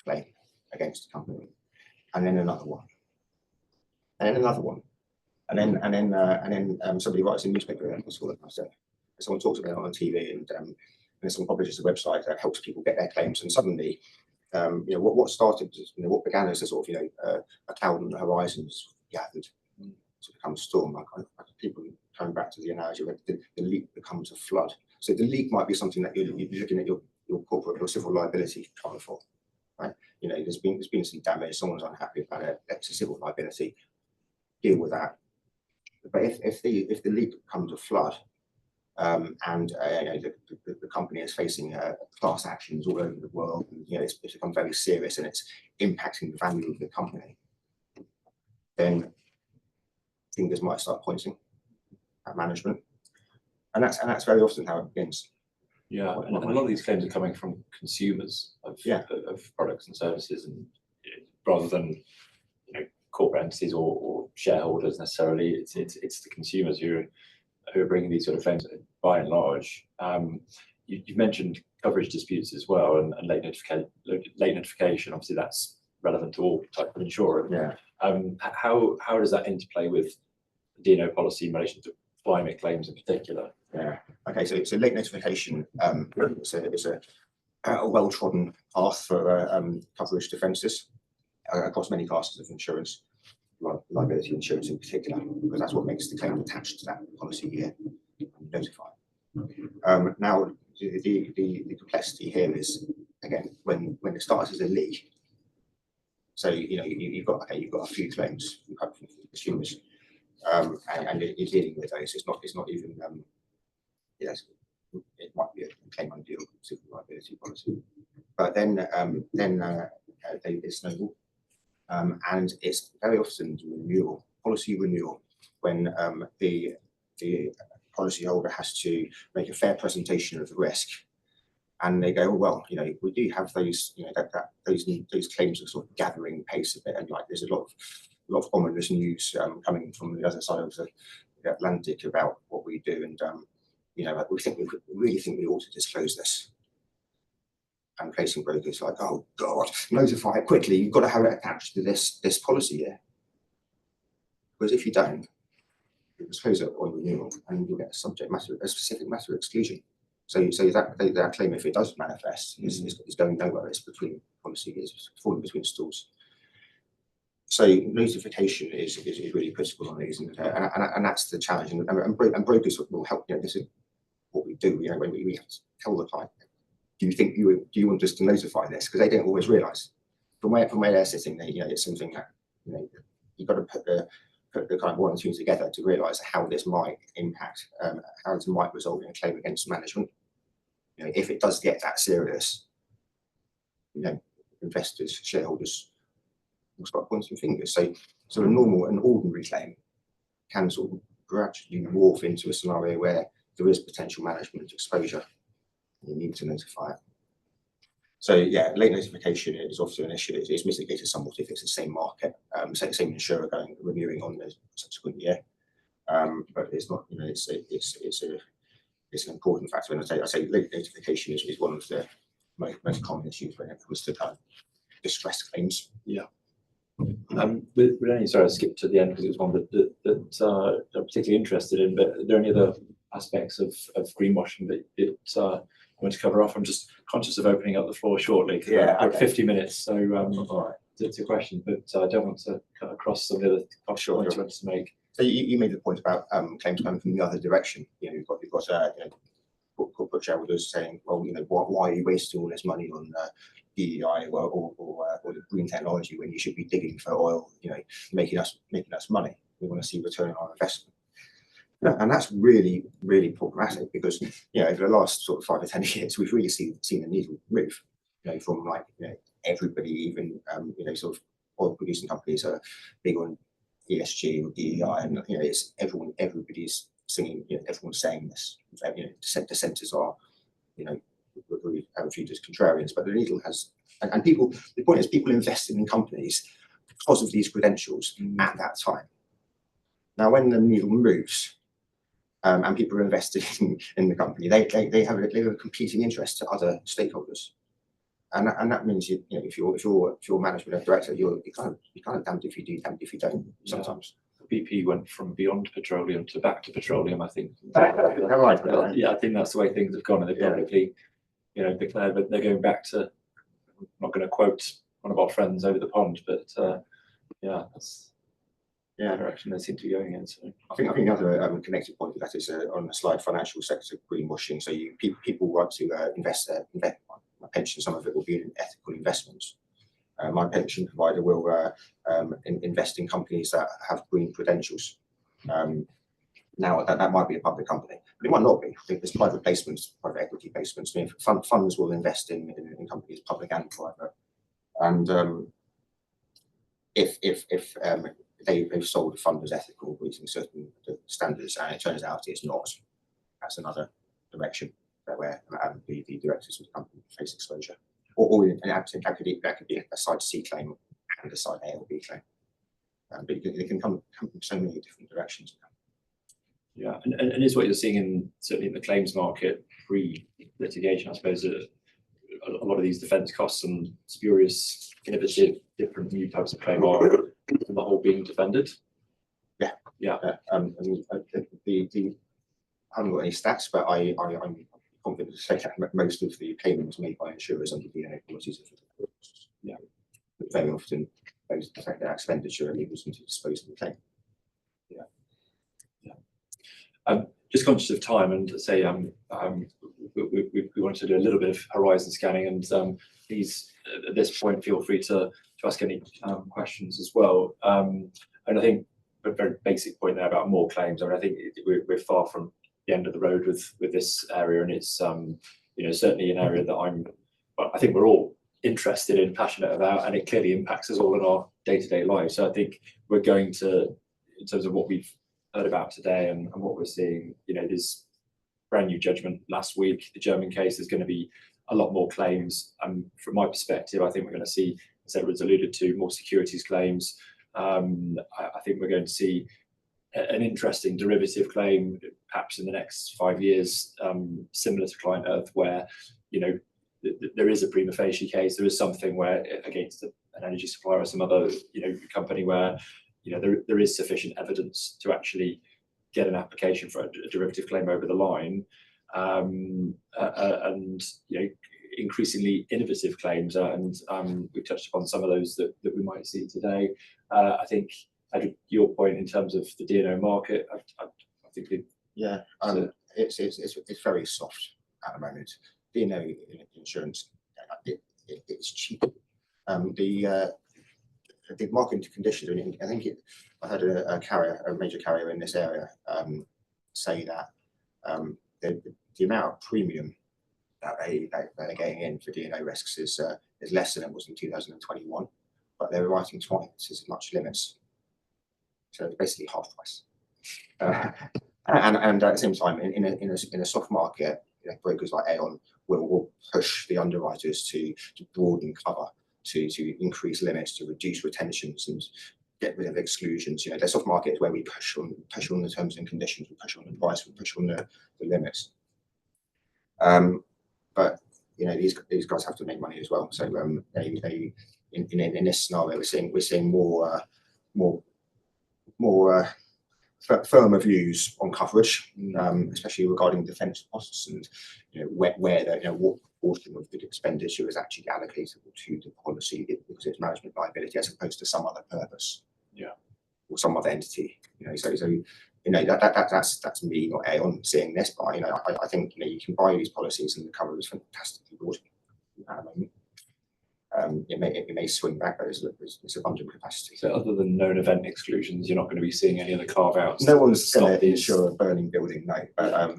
claim against the company, and then another one, and then another one, And then somebody writes a newspaper article, someone talks about it on TV, and then someone publishes a website that helps people get their claims, and suddenly, what started, what began as a sort of, a cloud on the horizons gathered to become a storm. Like people coming back to the analogy where the leak becomes a flood. So the leak might be something that you're looking at your corporate or civil liability cover for, right? There's been some damage, someone's unhappy about it, it's a civil liability, deal with that. But if the leak becomes a flood, and the company is facing class actions all over the world, and it's become very serious and it's impacting the value of the company, then fingers might start pointing at management, and that's very often how it begins. Yeah, and a lot of these claims are coming from consumers of products and services, and rather than corporate entities or shareholders necessarily, it's the consumers who are bringing these sort of claims. By and large, you've mentioned coverage disputes as well, and late notification. Obviously, that's relevant to all types of insurer. Yeah. How does that interplay with the D&O policy in relation to climate claims in particular? Yeah. Okay. So late notification is a well-trodden path for coverage defences across many classes of insurance, liability insurance in particular, because that's what makes the claim attached to that policy year notified. Now, the complexity here is, again, when it starts as a leak. So you've got a few claims from consumers, and you're dealing with those. It's not even it might be a claim under your civil liability policy, but then they snowball, and it's very often policy renewal, when the policyholder has to make a fair presentation of the risk, and they go, well, we do have those, those claims are sort of gathering pace a bit, and there's a lot of ominous news coming from the other side of the Atlantic about what we do, and we really think we ought to disclose this. And placing brokers like, oh God, notify it quickly. You've got to have it attached to this policy year, because if you don't, you disclose it on renewal, and you'll get a specific matter exclusion. So that claim, if it does manifest, is going nowhere. It's between policy years, falling between stools. So notification is really critical on these, and that's the challenge. And brokers will help. This is what we do. When we have to tell the client, do you want us to notify this? Because they don't always realise from where they're sitting. It's something that you've got to put the kind of one and two together to realise how this might impact, how it might result in a claim against management. If it does get that serious, investors, shareholders will start pointing fingers. So an ordinary claim can sort of gradually morph into a scenario where there is potential management exposure. You need to notify it. So yeah, late notification is often an issue. It's mitigated somewhat if it's the same market, same insurer renewing on the subsequent year. But it's not. It's an important factor. And I say late notification is one of the most common issues when it comes to kind of distress claims. Yeah. Sorry, I skipped to the end because it was one that I'm particularly interested in. But are there any other aspects of greenwashing that you want to cover off? I'm just conscious of opening up the floor shortly. Yeah, okay. 50 minutes, so all right. It's a question, but I don't want to cut across some of the other points you wanted to make. So you made the point about claims coming from the other direction. You've got corporate shareholders saying, well, why are you wasting all this money on DEI or the green technology when you should be digging for oil, making us money. We want to see return on our investment. And that's really, really problematic because, over the last sort of 5 or 10 years, we've really seen the needle move, from everybody, even, sort of oil producing companies are big on ESG or DEI, and, it's everybody's singing, everyone's saying this. Dissenters are, we have a few just contrarians, but the needle has, and people, the point is people invested in companies because of these credentials at that time. Now, when the needle moves, and people are invested in the company, they have a competing interest to other stakeholders, and that means if you're management or director, you're kind of damned if you do, damned if you don't sometimes. BP went from beyond petroleum to back to petroleum, I think. Right. Yeah, I think that's the way things have gone, and they publicly, declared that they're going back to. I'm not going to quote one of our friends over the pond, but that's the direction they seem to be going in. So I think another connected point to that is on the slide, financial sector greenwashing. So people want to invest my pension. Some of it will be in ethical investments. My pension provider will invest in companies that have green credentials. Now that might be a public company, but it might not be. I think there's private placements, private equity placements. I mean, funds will invest in companies, public and private. And if they've sold a fund as ethical, using certain standards, and it turns out it's not, that's another direction where the directors of the company face exposure. Or that could be a side C claim and a side A or B claim. But it can come from so many different directions. Yeah, and is what you're seeing certainly in the claims market pre-litigation, I suppose, a lot of these defence costs and spurious, innovative, different new types of claim are on the whole being defended. Yeah. I haven't got any stats, but I'm confident to say that most of the payments made by insurers under DNA policies are but very often those affect their expenditure enables them to dispose of the claim. Just conscious of time, and say we wanted to do a little bit of horizon scanning, and please at this point feel free to ask any questions as well. And I think a very basic point there about more claims. I mean, I think we're far from the end of the road with this area, and it's certainly an area that I think we're all interested in, passionate about, and it clearly impacts us all in our day-to-day lives. So I think we're going to, in terms of what we've heard about today and what we're seeing, there's brand new judgment last week. The German case, there's going to be a lot more claims. From my perspective, I think we're going to see, as Edward's alluded to, more securities claims. I think we're going to see an interesting derivative claim, perhaps in the next 5 years, similar to Client Earth, where there is a prima facie case. There is something where against an energy supplier or some other company where there is sufficient evidence to actually get an application for a derivative claim over the line, and increasingly innovative claims, and we touched upon some of those that we might see today. I think your point in terms of the D&O market, I think it's very soft at the moment. D&O insurance, it's cheap. The market conditions. I think I heard a major carrier in this area say that the amount of premium that they're getting in for D&O risks is less than it was in 2021, but they're writing twice as much limits, so it's basically half price. And at the same time, in a soft market, brokers like Aon will push the underwriters to broaden cover, to increase limits, to reduce retentions and get rid of exclusions. The soft market is where we push on the terms and conditions, we push on the price, we push on the limits. But these guys have to make money as well. So in this scenario, we're seeing more firmer views on coverage, especially regarding defence costs and what portion of the expenditure is actually allocatable to the policy because it's management liability as opposed to some other purpose, or some other entity. That's me, not Aon, seeing this, but I think you can buy these policies and the cover is fantastically broad at the moment. It may swing back, but it's abundant capacity. So other than known event exclusions, you're not going to be seeing any other carve-outs? No one's going to insure a burning building, no. But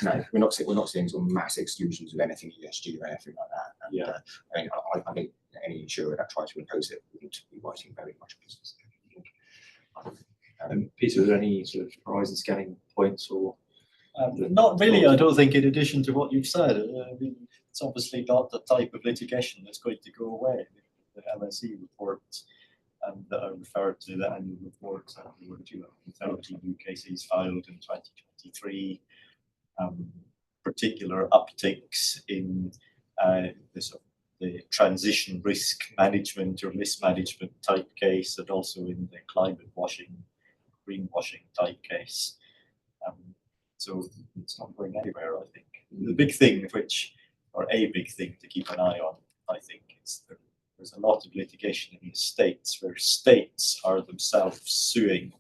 no, we're not seeing sort of mass exclusions of anything ESG or anything like that. And, I think any insurer that tries to impose it wouldn't be writing very much business. Peter, are there any sort of horizon scanning points or? Not really, I don't think, in addition to what you've said. It's obviously not the type of litigation that's going to go away. The LSE report that I referred to, the annual report, there were 230 new cases filed in 2023. Particular upticks in the transition risk management or mismanagement type case, and also in the climate washing greenwashing type case. So it's not going anywhere, I think. The big thing or a big thing to keep an eye on, I think, is there's a lot of litigation in the states where states are themselves suing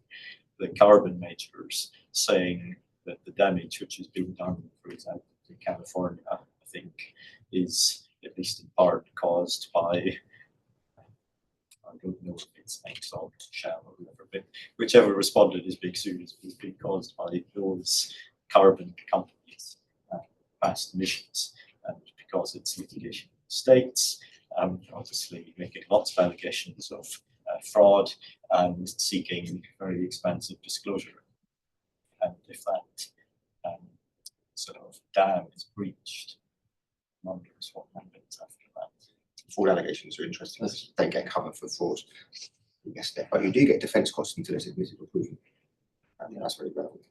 the carbon majors, saying that the damage which is being done, for example, in California, I think, is at least in part caused by, I don't know if it's Exxon, Shell, or whoever, but whichever responded is being sued is being caused by those carbon companies' past emissions, and because it's litigation in the states, obviously making lots of allegations of fraud and seeking very expensive disclosure. And if that sort of dam is breached, wonders what happens after that. Fraud allegations are interesting. They get covered for fraud. Yes, but you do get defence costs until it's admitted or proven. I think that's very relevant.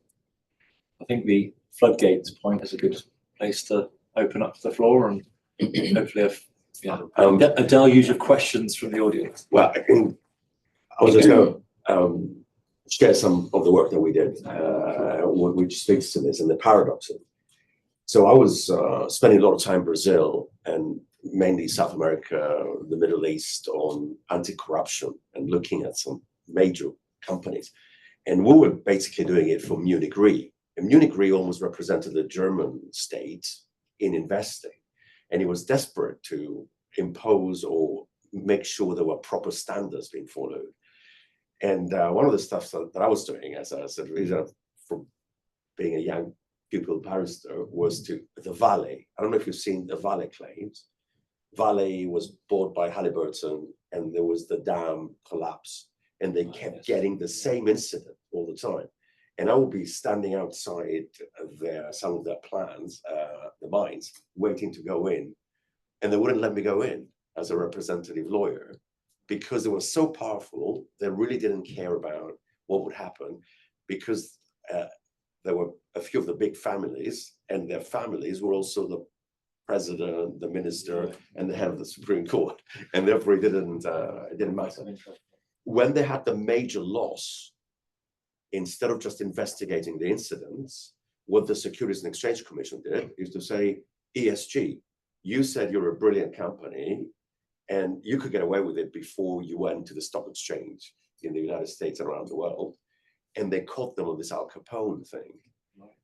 I think the floodgates point is a good place to open up the floor and hopefully a deluge of questions from the audience. Well, I was just going to share some of the work that we did, which speaks to this and the paradox of it. So I was spending a lot of time in Brazil and mainly South America, the Middle East, on anti-corruption and looking at some major companies. And we were basically doing it for Munich Re. And Munich Re almost represented the German state in investing. And he was desperate to impose or make sure there were proper standards being followed. And one of the stuff that I was doing, as I said, from being a young pupil barrister, was to the Vale. I don't know if you've seen the Vale claims. Vale was bought by Halliburton, and there was the dam collapse, and they kept getting the same incident all the time. And I would be standing outside some of their plants, the mines, waiting to go in, and they wouldn't let me go in as a representative lawyer because they were so powerful. They really didn't care about what would happen because there were a few of the big families, and their families were also the president, the minister, and the head of the Supreme Court, and therefore it didn't matter. When they had the major loss, instead of just investigating the incidents, what the Securities and Exchange Commission did is to say, ESG, you said you're a brilliant company, and you could get away with it before you went to the stock exchange in the United States and around the world. And they caught them on this Al Capone thing.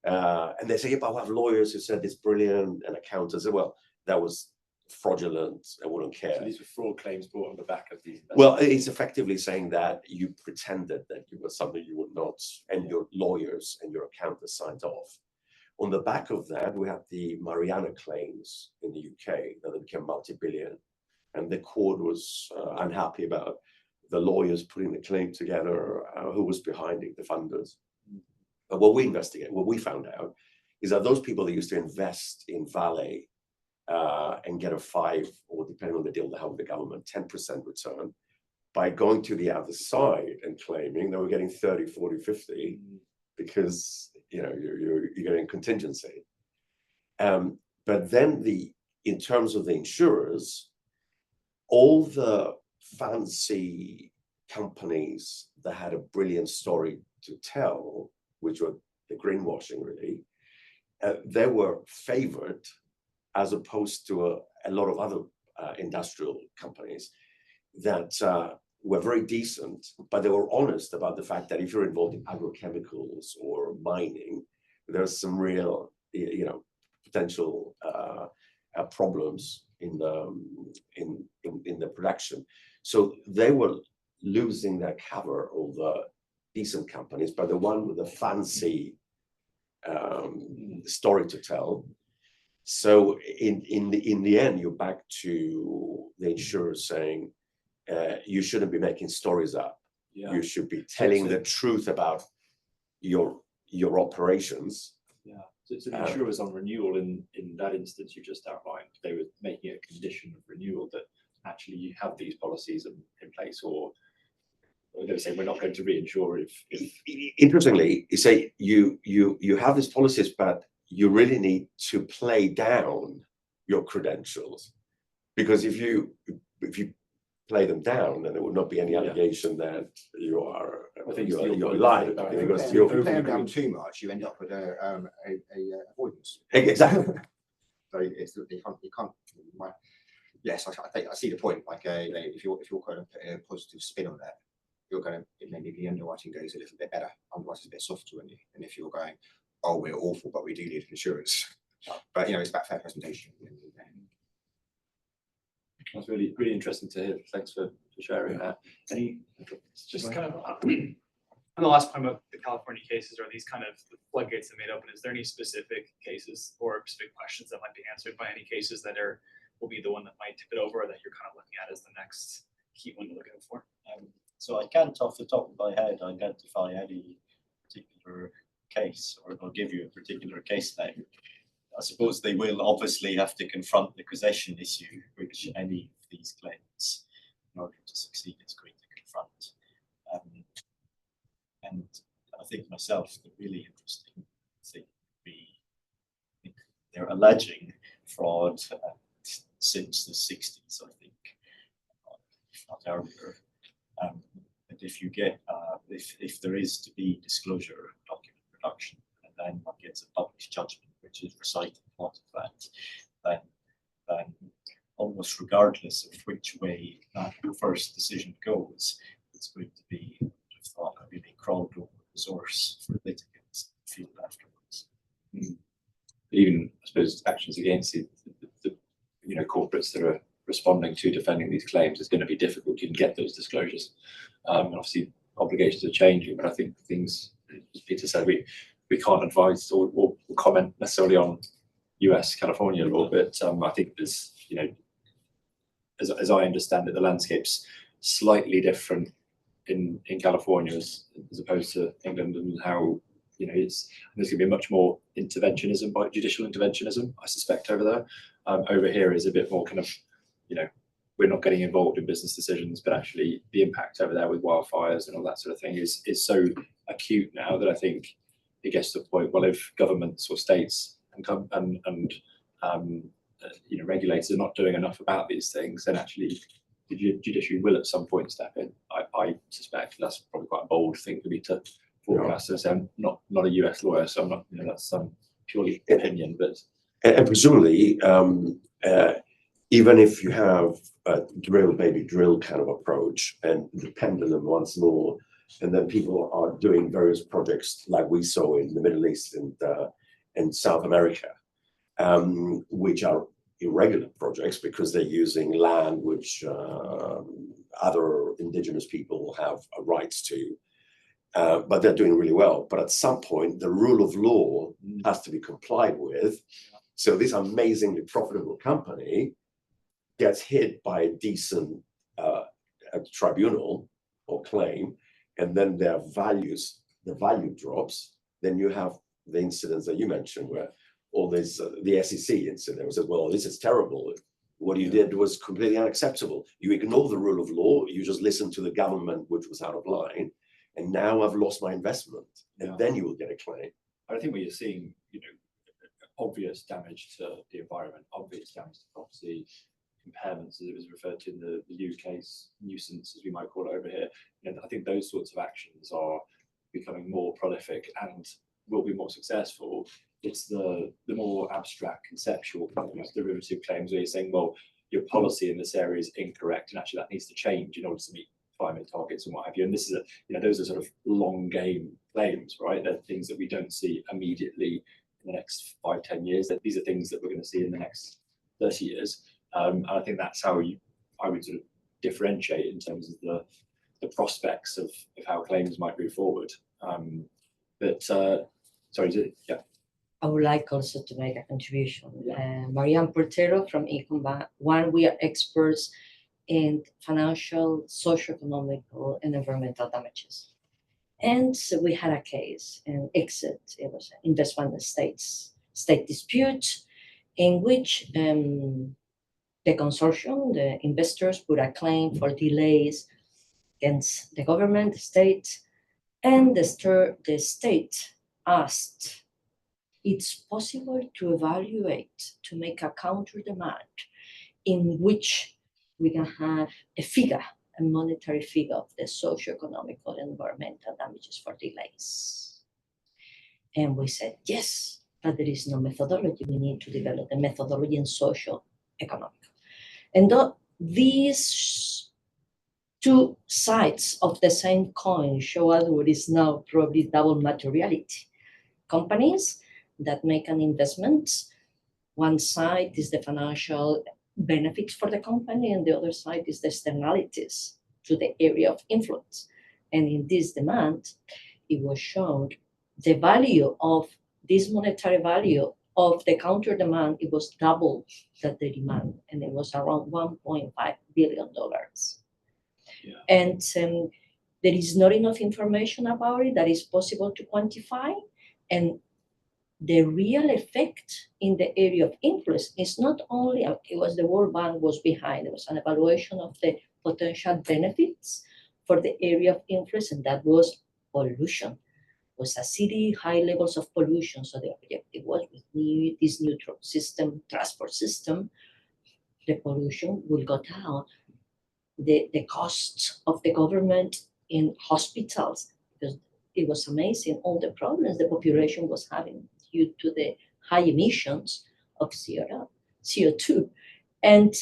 And they say, yeah, but I have lawyers who said it's brilliant, and accountants said, well, that was fraudulent, I wouldn't care. So these were fraud claims brought on the back of these. Well, it's effectively saying that you pretended that you were something you were not, and your lawyers and your accountants signed off. On the back of that, we have the Mariana claims in the UK that became multi-billion, and the court was unhappy about the lawyers putting the claim together, who was behind it, the funders. But what we found out is that those people that used to invest in Vale and get a 5%, or depending on the deal they have with the government, 10% return, by going to the other side and claiming they were getting 30, 40, 50, because you're getting contingency. But then in terms of the insurers, all the fancy companies that had a brilliant story to tell, which were the greenwashing really, they were favored as opposed to a lot of other industrial companies that were very decent, but they were honest about the fact that if you're involved in agrochemicals or mining, there's some real, potential problems in the production. So they were losing their cover, all the decent companies, but the one with the fancy story to tell. So in the end, you're back to the insurers saying, you shouldn't be making stories up. Yeah. You should be telling the truth about your operations. Yeah. So the insurers on renewal in that instance you just outlined, they were making a condition of renewal that actually you have these policies in place, or they were saying we're not going to reinsure if. Interestingly, you say you have these policies, but you really need to play down your credentials, because if you play them down, and there would not be any allegation that you are I think you're you're lying. right. Because If you're- you play them down too much, you end up with a avoidance. Exactly. So it's you can't. Yes, I see the point. Like if you're going to put a positive spin on it, you're going to maybe the underwriting goes a little bit better. Underwriting's a bit softer, and if you're going, oh, we're awful, but we do need insurance. But it's about fair presentation. That's really interesting to hear. Thanks for sharing that. Any Just kind of on the last point about the California cases, are these kind of the floodgates that made open? Is there any specific cases or specific questions that might be answered by any cases that will be the one that might tip it over, or that you're kind of looking at as the next key one to look out for? So I can't, off the top of my head, identify any particular case, or I'll give you a particular case name. I suppose they will obviously have to confront the possession issue, which any of these claims, in order to succeed, is going to confront. And I think myself, the really interesting thing would be they're alleging fraud since the 60s, I think, if not earlier. And if you get, if there is to be disclosure, document production, and then one gets a published judgment, which is reciting a lot of that, then almost regardless of which way that first decision goes, it's going to be, I would have thought, a really crawled over resource for litigants to feel afterwards. even, I suppose, actions against the corporates that are responding to defending these claims is going to be difficult. You can get those disclosures. Obviously, obligations are changing, but I think things, as Peter said, we can't advise or comment necessarily on US California law, but I think there's, as I understand it, the landscape's slightly different in California as opposed to England, and how there's going to be much more interventionism, by judicial interventionism, I suspect, over there. Over here is a bit more kind of, we're not getting involved in business decisions, but actually the impact over there with wildfires and all that sort of thing is so acute now that I think it gets to the point, well, if governments or states and regulators are not doing enough about these things, then actually the judiciary will at some point step in. I suspect that's probably quite a bold thing for me to forecast. So I'm not a US lawyer, so I'm not, that's some purely opinion, but. And presumably, even if you have a drill, baby drill kind of approach, and the pendulum once more, and then people are doing various projects like we saw in the Middle East and South America, which are irregular projects because they're using land which other indigenous people have rights to, but they're doing really well. But at some point, the rule of law has to be complied with. So this amazingly profitable company gets hit by a decent tribunal or claim, and then the value drops. Then you have the incidents that you mentioned where all this, the SEC incident, says, well, this is terrible. What you did was completely unacceptable. You ignore the rule of law, you just listen to the government, which was out of line, and now I've lost my investment. And then you will get a claim. I think we're seeing, obvious damage to the environment, obvious damage to property, impairments, as it was referred to in the use case, nuisance, as we might call it over here. I think those sorts of actions are becoming more prolific and will be more successful. It's the more abstract, conceptual, derivative claims where you're saying, well, your policy in this area is incorrect, and actually that needs to change in order to meet climate targets and what have you. And this is those are sort of long game claims, right? They're things that we don't see immediately in the next 5-10 years. That these are things that we're going to see in the next 30 years. And I think that's how I would sort of differentiate in terms of the prospects of how claims might move forward. Yeah. I would like also to make a contribution. Marianne Portero from Econ One, we are experts in financial, socioeconomical, and environmental damages. And so we had a case in Exit. It was an investment state dispute in which the consortium, the investors, put a claim for delays against the government, the state, and the state asked, it's possible to evaluate, to make a counter demand in which we can have a figure, a monetary figure of the socio-economic or environmental damages for delays. And we said, yes, but there is no methodology. We need to develop a methodology in socio-economic. And these two sides of the same coin show us what is now probably double materiality. Companies that make an investment, one side is the financial benefits for the company, and the other side is the externalities to the area of influence. And in this demand, it was shown the value of this monetary value of the counter demand, it was double that the demand, and it was around $1.5 billion. Yeah. And there is not enough information about it that is possible to quantify. And the real effect in the area of influence is not only, it was the World Bank was behind, it was an evaluation of the potential benefits for the area of influence, and that was pollution. It was a city, high levels of pollution. So the objective was with this new transport system, the pollution will go down. The costs of the government in hospitals, because it was amazing all the problems the population was having due to the high emissions of CO2. And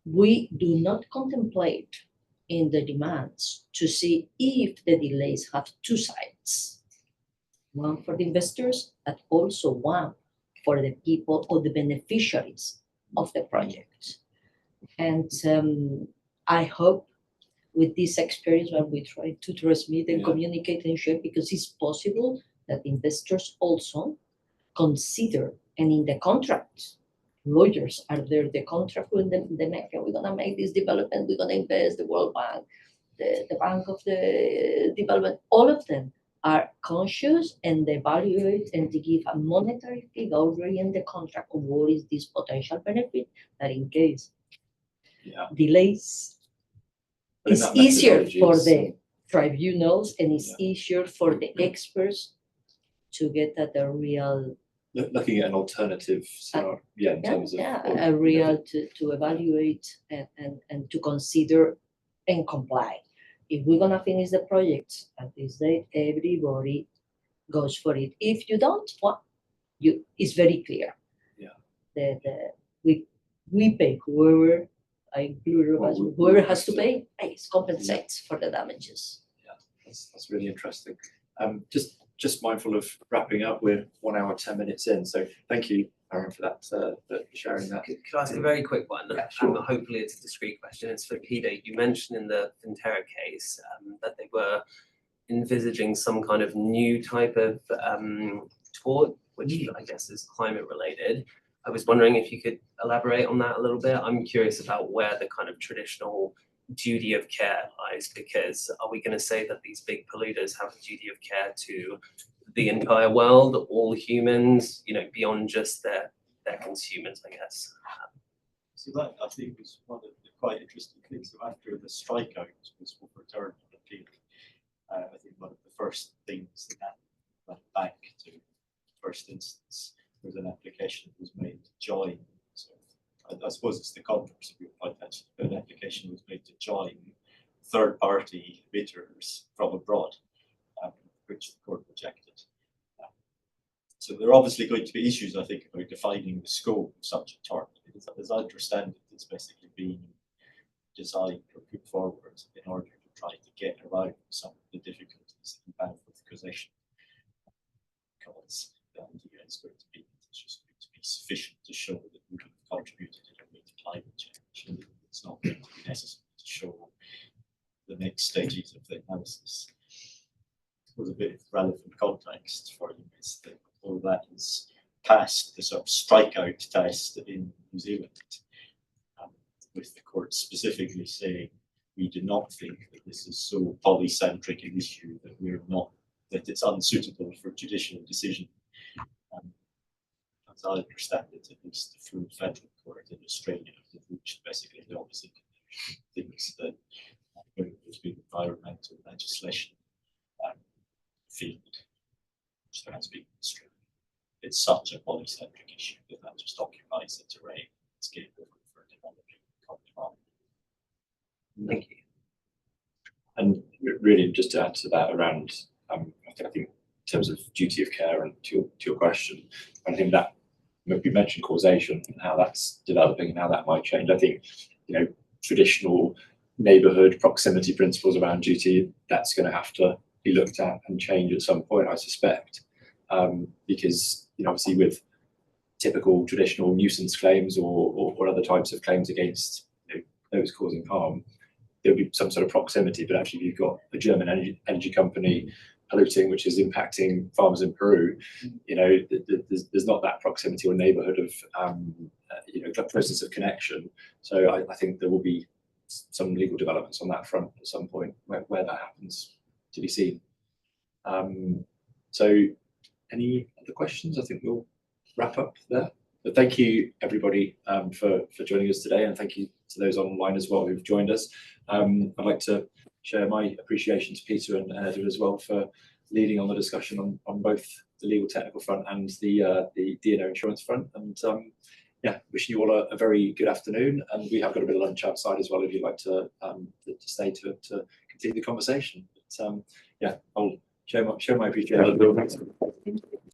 we do not contemplate in the demands to see if the delays have two sides. One for the investors, but also one for the people or the beneficiaries of the project. And I hope with this experience when we try to transmit and communicate and share, because it's possible that investors also consider, and in the contract, lawyers are there, the contract with the neck, we're gonna make this development, we're gonna invest, the World Bank, the Bank of the Development, all of them are conscious and they evaluate and they give a monetary figure already in the contract of what is this potential benefit, that in case delays, it's easier for the tribunals and it's easier for the experts to get at the real. Looking at an alternative scenario, in terms of a real to evaluate and to consider and comply. If we're gonna finish the project at this date, everybody goes for it. If you don't, well, it's very clear. We pay whoever. I include whoever has to pay pays, compensates for the damages. Yeah, that's really interesting. Just mindful of wrapping up. We're 1 hour 10 minutes in, so thank you, Aaron, for that, for sharing that. Could I ask a very quick one? Yeah, sure. Hopefully it's a discreet question. It's for Peter. You mentioned in the Finterra case that they were envisaging some kind of new type of tort, which I guess is climate related. I was wondering if you could elaborate on that a little bit. I'm curious about where the kind of traditional duty of care lies, because are we going to say that these big polluters have a duty of care to the entire world, all humans, beyond just their consumers, I guess? So that, I think, was one of the quite interesting things. So after the strikeout was overturned on appeal, I think one of the first things that went back to first instance was an application that was made to join. So I suppose it's the converse of your point, actually, but an application was made to join third-party bidders from abroad, which the court rejected. So there are obviously going to be issues, I think, about defining the scope of such a tort. As I understand it, it's basically being designed or put forward in order to try to get around some of the difficulties involved with causation. Because the idea is going to be, it's just going to be sufficient to show that we have contributed in a way to climate change. It's not going to be necessary to show the next stages of the analysis. Was a bit of relevant context for you is that all that is past the sort of strikeout test in New Zealand, with the court specifically saying we do not think that this is so polycentric an issue that it's unsuitable for judicial decision. As I understand it, at least the full federal court in Australia have reached basically the opposite conclusion. Thinks that when there's been environmental legislation field, which there has been in Australia, it's such a polycentric issue that just occupies the terrain. It's capable for developing Thank you. And really, just to add to that around, I think in terms of duty of care and to your question, I think that we mentioned causation and how that's developing and how that might change. I think, traditional neighbourhood proximity principles around duty, that's going to have to be looked at and change at some point, I suspect, because obviously with typical traditional nuisance claims or other types of claims against those causing harm, there'll be some sort of proximity. But actually, if you've got a German energy company polluting, which is impacting farmers in Peru, there's not that proximity or neighbourhood of presence of connection. So I think there will be some legal developments on that front at some point where that happens, to be seen. So any other questions? I think we'll wrap up there. But thank you everybody for joining us today, and thank you to those online as well who've joined us. I'd like to share my appreciation to Peter and Edward as well for leading on the discussion on both the legal technical front and the D&O insurance front. And wishing you all a very good afternoon. And we have got a bit of lunch outside as well if you'd like to stay to continue the conversation. But I'll share my appreciation.